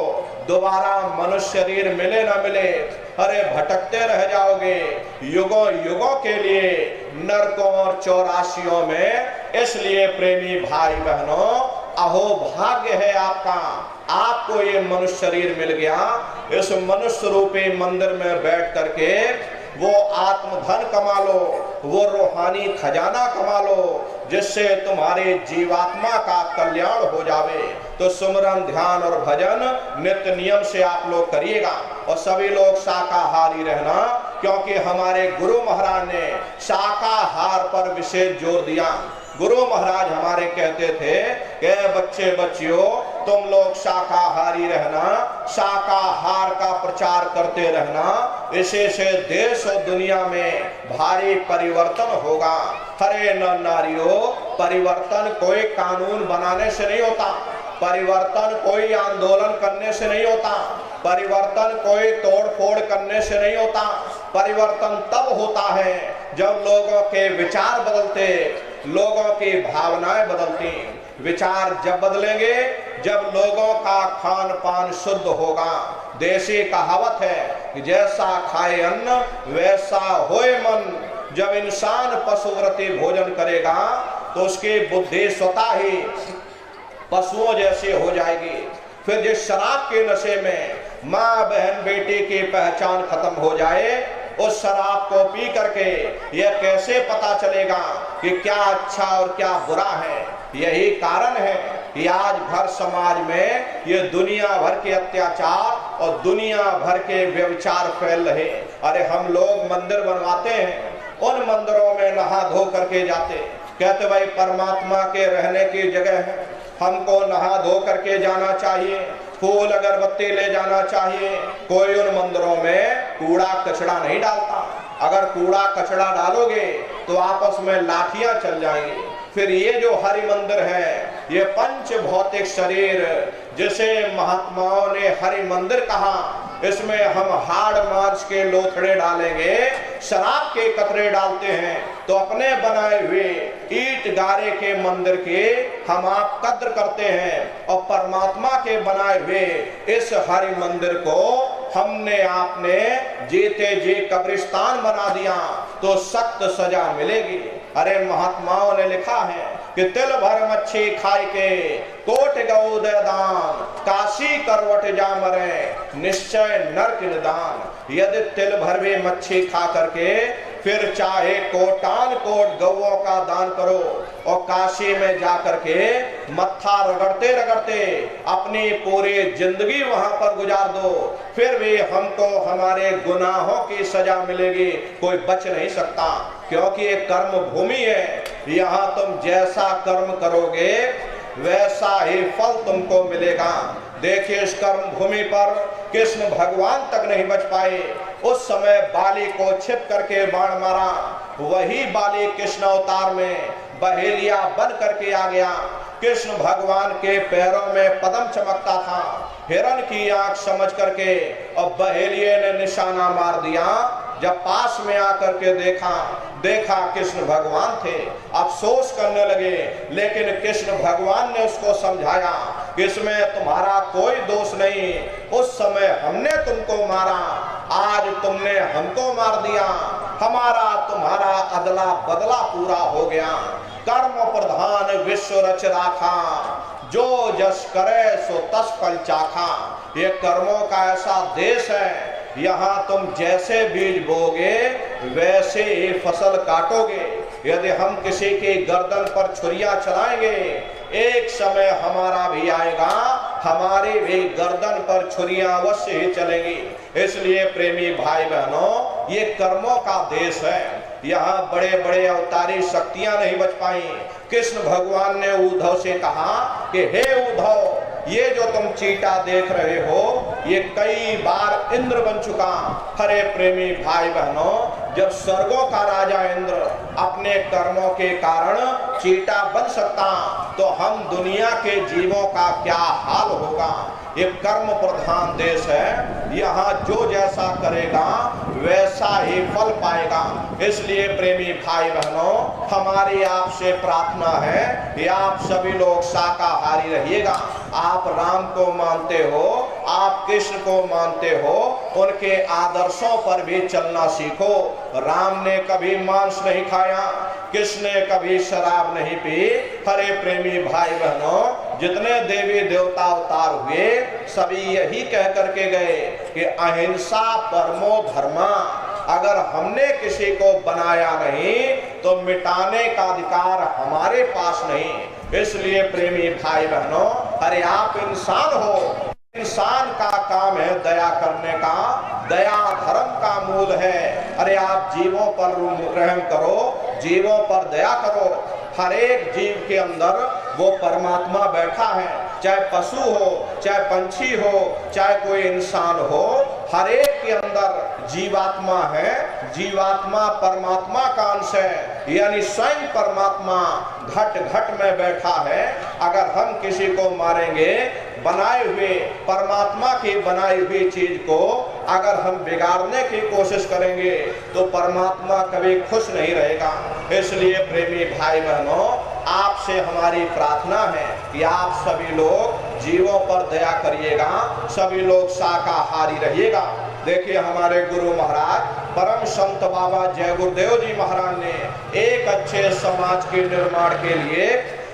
दोबारा मनुष्य शरीर मिले ना मिले। अरे भटकते रह जाओगे युगों युगों के लिए नरकों और चौरासियों में। इसलिए प्रेमी भाई बहनों, अहो भाग्य है आपका, आपको ये मनुष्य शरीर मिल गया। इस मनुष्य रूपी मंदिर में बैठ करके वो आत्मधन कमा लो, वो रूहानी खजाना कमा लो, जिससे तुम्हारे जीवात्मा का कल्याण हो जावे। तो सुमरन ध्यान और भजन नित्य नियम से आप लोग करिएगा और सभी लोग शाकाहारी रहना, क्योंकि हमारे गुरु महाराज ने शाकाहार पर विशेष जोर दिया। गुरु महाराज हमारे कहते थे कि बच्चे बच्चियों तुम लोग शाकाहारी रहना, शाकाहार का प्रचार करते रहना, इसी से देश और दुनिया में भारी परिवर्तन होगा। हरे नर नारियों, परिवर्तन कोई कानून बनाने से नहीं होता, परिवर्तन कोई आंदोलन करने से नहीं होता, परिवर्तन कोई तोड़ फोड़ करने से नहीं होता। परिवर्तन तब होता है जब लोगों के विचार बदलते, लोगों की भावनाएं बदलती। विचार जब बदलेंगे जब लोगों का खान पान शुद्ध होगा। देसी कहावत है कि जैसा खाए अन्न वैसा होए मन। जब इंसान पशुव्रती भोजन करेगा तो उसकी बुद्धि स्वतः ही पशुओं जैसी हो जाएगी। फिर जिस शराब के नशे में माँ बहन बेटी की पहचान खत्म हो जाए, उस शराब को पी करके यह कैसे पता चलेगा कि क्या अच्छा और क्या बुरा है। यही कारण है कि आज भर समाज में ये दुनिया भर के अत्याचार और दुनिया भर के व्यभिचार फैल रहे। अरे हम लोग मंदिर बनवाते हैं, उन मंदिरों में नहा धो करके जाते, कहते भाई परमात्मा के रहने की जगह है, हमको नहा धो करके जाना चाहिए, फूल अगरबत्ती ले जाना चाहिए। कोई उन मंदिरों में कूड़ा कचरा नहीं डालता। अगर कूड़ा कचरा डालोगे तो आपस में लाठियां चल जाएंगी। फिर ये जो हरि मंदिर है, ये पंच भौतिक शरीर जिसे महात्माओं ने हरि मंदिर कहा, इसमें हम हाड़ मार्च के लोथड़े डालेंगे, शराब के कतरे डालते हैं, तो अपने बनाए हुए ईट गारे के मंदिर के हम आप कद्र करते हैं। और परमात्मा के बनाए हुए इस हरि मंदिर को हमने आपने जीते जी कब्रिस्तान बना दिया तो सख्त सजा मिलेगी। अरे महात्माओं ने लिखा है कि तिल भर मच्छी खाई के कोट गौ दे दान, काशी करवट जा मरे निश्चय नरक निदान। यदि तिल भर भी मच्छी खा करके फिर चाहे कोटान कोट गौओं का दान करो और काशी में जा करके मत्था रगड़ते रगड़ते अपनी पूरी जिंदगी वहां पर गुजार दो, फिर भी हमको हमारे गुनाहों की सजा मिलेगी, कोई बच नहीं सकता। क्योंकि ये कर्म भूमि है, यहाँ तुम जैसा कर्म करोगे वैसा ही फल तुमको मिलेगा। देखिए इस कर्म भूमि पर कृष्ण भगवान तक नहीं बच पाए। उस समय बाली को छिप करके बाण मारा, वही बाली कृष्ण अवतार में बहेलिया बन करके आ गया। कृष्ण भगवान के पैरों में पद्म चमकता था, हिरण की आंख समझ करके और बहेलिये ने निशाना मार दिया। जब पास में आकर के देखा कृष्ण भगवान थे, अफसोस करने लगे, लेकिन कृष्ण भगवान ने उसको समझाया कि इसमें तुम्हारा कोई दोष नहीं, उस समय हमने तुमको मारा, आज तुमने हमको मार दिया, हमारा तुम्हारा अदला बदला पूरा हो गया। कर्म प्रधान विश्व रच राखा, जो जस करे सो तस फल चाखा। ये कर्मों का ऐसा देश है, यहाँ तुम जैसे बीज बोगे वैसे ही फसल काटोगे। यदि हम किसी की गर्दन पर छुरियां चलाएंगे, एक समय हमारा भी आएगा, हमारी भी गर्दन पर छुरियां अवश्य ही चलेंगी। इसलिए प्रेमी भाई बहनों, ये कर्मों का देश है, यहाँ बड़े बड़े अवतारी शक्तियां नहीं बच पाई। कृष्ण भगवान ने उद्धव से कहा कि हे उद्धव, ये जो तुम चीटा देख रहे हो ये कई बार इंद्र बन चुका। हरे प्रेमी भाई बहनों, जब स्वर्गों का राजा इंद्र अपने कर्मों के कारण चीटा बन सकता, तो हम दुनिया के जीवों का क्या हाल होगा। ये कर्म प्रधान देश है, यहाँ जो जैसा करेगा वैसा ही फल पाएगा। इसलिए प्रेमी भाई बहनों, हमारी आपसे प्रार्थना है कि आप सभी लोग शाकाहारी रहिएगा। आप राम को मानते हो, आप कृष्ण को मानते हो, उनके आदर्शों पर भी चलना सीखो। राम ने कभी मांस नहीं खाया, कृष्ण ने कभी शराब नहीं पी। हरे प्रेमी भाई बहनों, जितने देवी देवता अवतार हुए सभी यही कह करके गए कि अहिंसा परमो धर्मा। अगर हमने किसी को बनाया नहीं तो मिटाने का अधिकार हमारे पास नहीं। इसलिए प्रेमी भाई बहनों, अरे आप इंसान हो, इंसान का काम है दया करने का, दया धर्म का मूल है। अरे आप जीवों पर रहम करो, जीवों पर दया करो। हर एक जीव के अंदर वो परमात्मा बैठा है, चाहे पशु हो, चाहे पंछी हो, चाहे कोई इंसान हो, हर एक के अंदर जीवात्मा है। जीवात्मा परमात्मा का अंश है, यानी स्वयं परमात्मा घट घट में बैठा है। अगर हम किसी को मारेंगे, बनाए हुए परमात्मा की बनाई हुई चीज को अगर हम बिगाड़ने की कोशिश करेंगे तो परमात्मा कभी खुश नहीं रहेगा। इसलिए प्रेमी भाई बहनों, आपसे हमारी प्रार्थना है कि आप सभी लोग जीवों पर दया करिएगा, सभी लोग शाकाहारी रहिएगा। देखिए, हमारे गुरु महाराज परम संत बाबा जय गुरुदेव जी महाराज ने एक अच्छे समाज के निर्माण के लिए,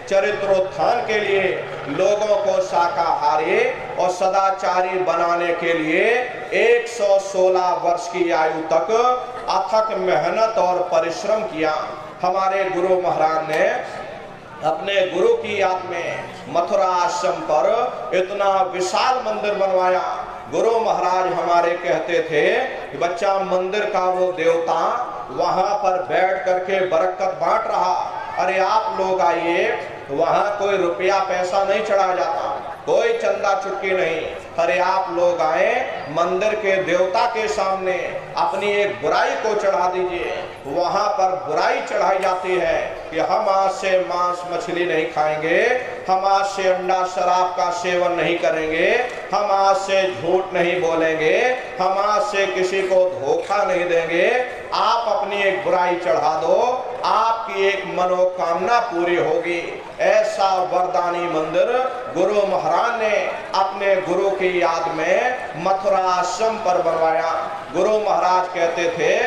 चरित्रोत्थान के लिए, लोगों को शाकाहारी और सदाचारी बनाने के लिए 116 वर्ष की आयु तक अथक मेहनत और परिश्रम किया। हमारे गुरु महाराज ने अपने गुरु की याद में मथुरा आश्रम पर इतना विशाल मंदिर बनवाया। गुरु महाराज हमारे कहते थे कि बच्चा, मंदिर का वो देवता वहां पर बैठ करके बरकत बांट रहा। अरे आप लोग आइए, वहां कोई रुपया पैसा नहीं चढ़ा जाता, कोई चंदा चुटकी नहीं। अरे आप लोग आए, मंदिर के देवता के सामने अपनी एक बुराई को चढ़ा दीजिए। वहां पर बुराई चढ़ाई जाती है कि हम आज से मांस मछली नहीं खाएंगे, हम आज से अंडा शराब का सेवन नहीं करेंगे, हम आज से झूठ नहीं बोलेंगे, हम आज से किसी को धोखा नहीं देंगे। आप अपनी एक बुराई चढ़ा दो, आपकी एक मनोकामना पूरी होगी। ऐसा वरदानी मंदिर गुरु महाराज ने अपने गुरु की याद में मथुरा आश्रम पर बनवाया। गुरु महाराज कहते थे,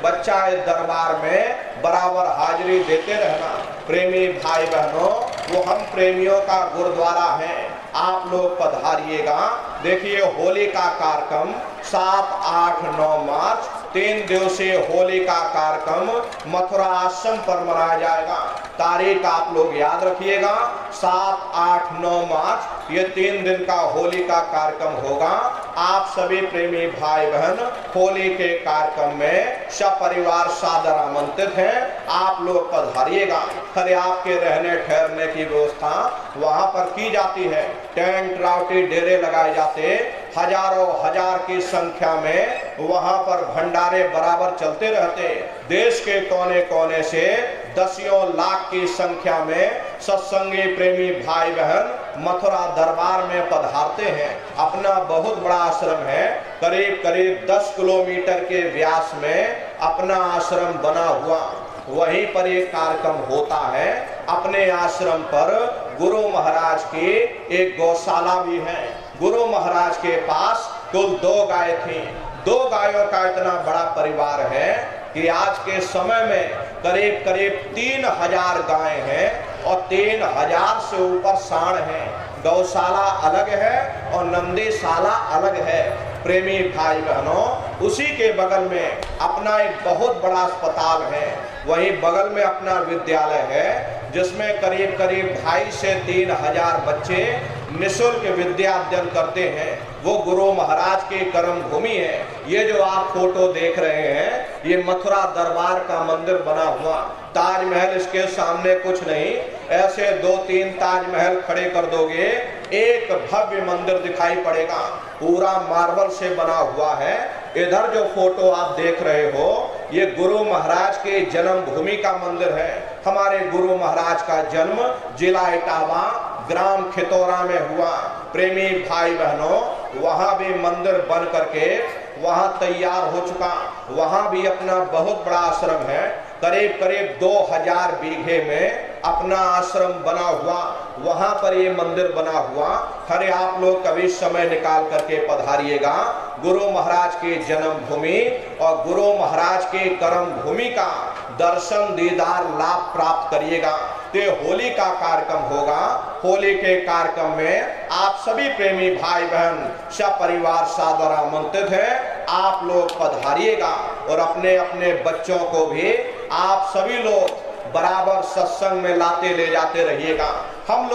बच्चा इस दरबार में बराबर हाजिरी देते रहना। प्रेमी भाई बहनों, वो हम प्रेमियों का गुरुद्वारा है, आप लोग पधारिएगा। देखिए, होली का कार्यक्रम 7, 8, 9 मार्च 3 दिवसीय होली का कार्यक्रम मथुरा आश्रम पर मनाया जाएगा। तारीख आप लोग याद रखिएगा, 7, 8, 9 मार्च, ये 3 दिन का होली का कार्यक्रम होगा। आप सभी प्रेमी भाई बहन होली के कार्यक्रम में सपरिवार सादर आमंत्रित हैं, आप लोग पधारिएगा। अरे आपके रहने ठहरने की व्यवस्था वहां पर की जाती है, टेंट राउटी डेरे लगाए जाते, हजारों हजार की संख्या में वहां पर भंडारे बराबर चलते रहते। देश के कोने कोने से दसियों लाख की संख्या में सत्संगी प्रेमी भाई बहन मथुरा दरबार में पधारते हैं। अपना बहुत बड़ा आश्रम है, करीब करीब 10 किलोमीटर के व्यास में अपना आश्रम बना हुआ, वहीं पर एक कार्यक्रम होता है। अपने आश्रम पर गुरु महाराज की एक गौशाला भी है। गुरु महाराज के पास कुल 2 गाय थी। 2 गायों का इतना बड़ा परिवार है कि आज के समय में करीब करीब 3000 गायें हैं और 3000 से ऊपर सांड हैं। गौशाला अलग है और नंदीशाला अलग है। प्रेमी भाई बहनों, उसी के बगल में अपना एक बहुत बड़ा अस्पताल है, वहीं बगल में अपना विद्यालय है जिसमें करीब करीब 2,500 से 3,000 बच्चे निःशुल्क विद्या अध्ययन करते हैं। वो गुरु महाराज की कर्म भूमि है। ये जो आप फोटो देख रहे हैं, ये मथुरा दरबार का मंदिर बना हुआ। ताजमहल इसके सामने कुछ नहीं, ऐसे 2-3 ताजमहल खड़े कर दोगे, एक भव्य मंदिर दिखाई पड़ेगा, पूरा मार्बल से बना हुआ है। इधर जो फोटो आप देख रहे हो, ये गुरु महाराज के जन्म भूमि का मंदिर है। हमारे गुरु महाराज का जन्म जिला इटावा, ग्राम खितौरा में हुआ। प्रेमी भाई बहनों, वहां भी मंदिर बन करके वहां तैयार हो चुका। वहां भी अपना बहुत बड़ा आश्रम है, करीब करीब 2000 बीघे में अपना आश्रम बना हुआ, वहां पर ये मंदिर बना हुआ। अरे आप लोग कभी समय निकाल करके पधारिएगा, गुरु महाराज की जन्मभूमि और गुरु महाराज के कर्म भूमि का दर्शन दीदार लाभ प्राप्त करिएगा। तो होली का कार्यक्रम होगा। होली के कार्यक्रम में आप सभी प्रेमी भाई बहन सपरिवार सादर आमंत्रित हैं, आप लोग पधारिएगा और अपने अपने बच्चों को भी आप सभी लोग बराबर सत्संग में लाते ले जाते रहिएगा। हम लोग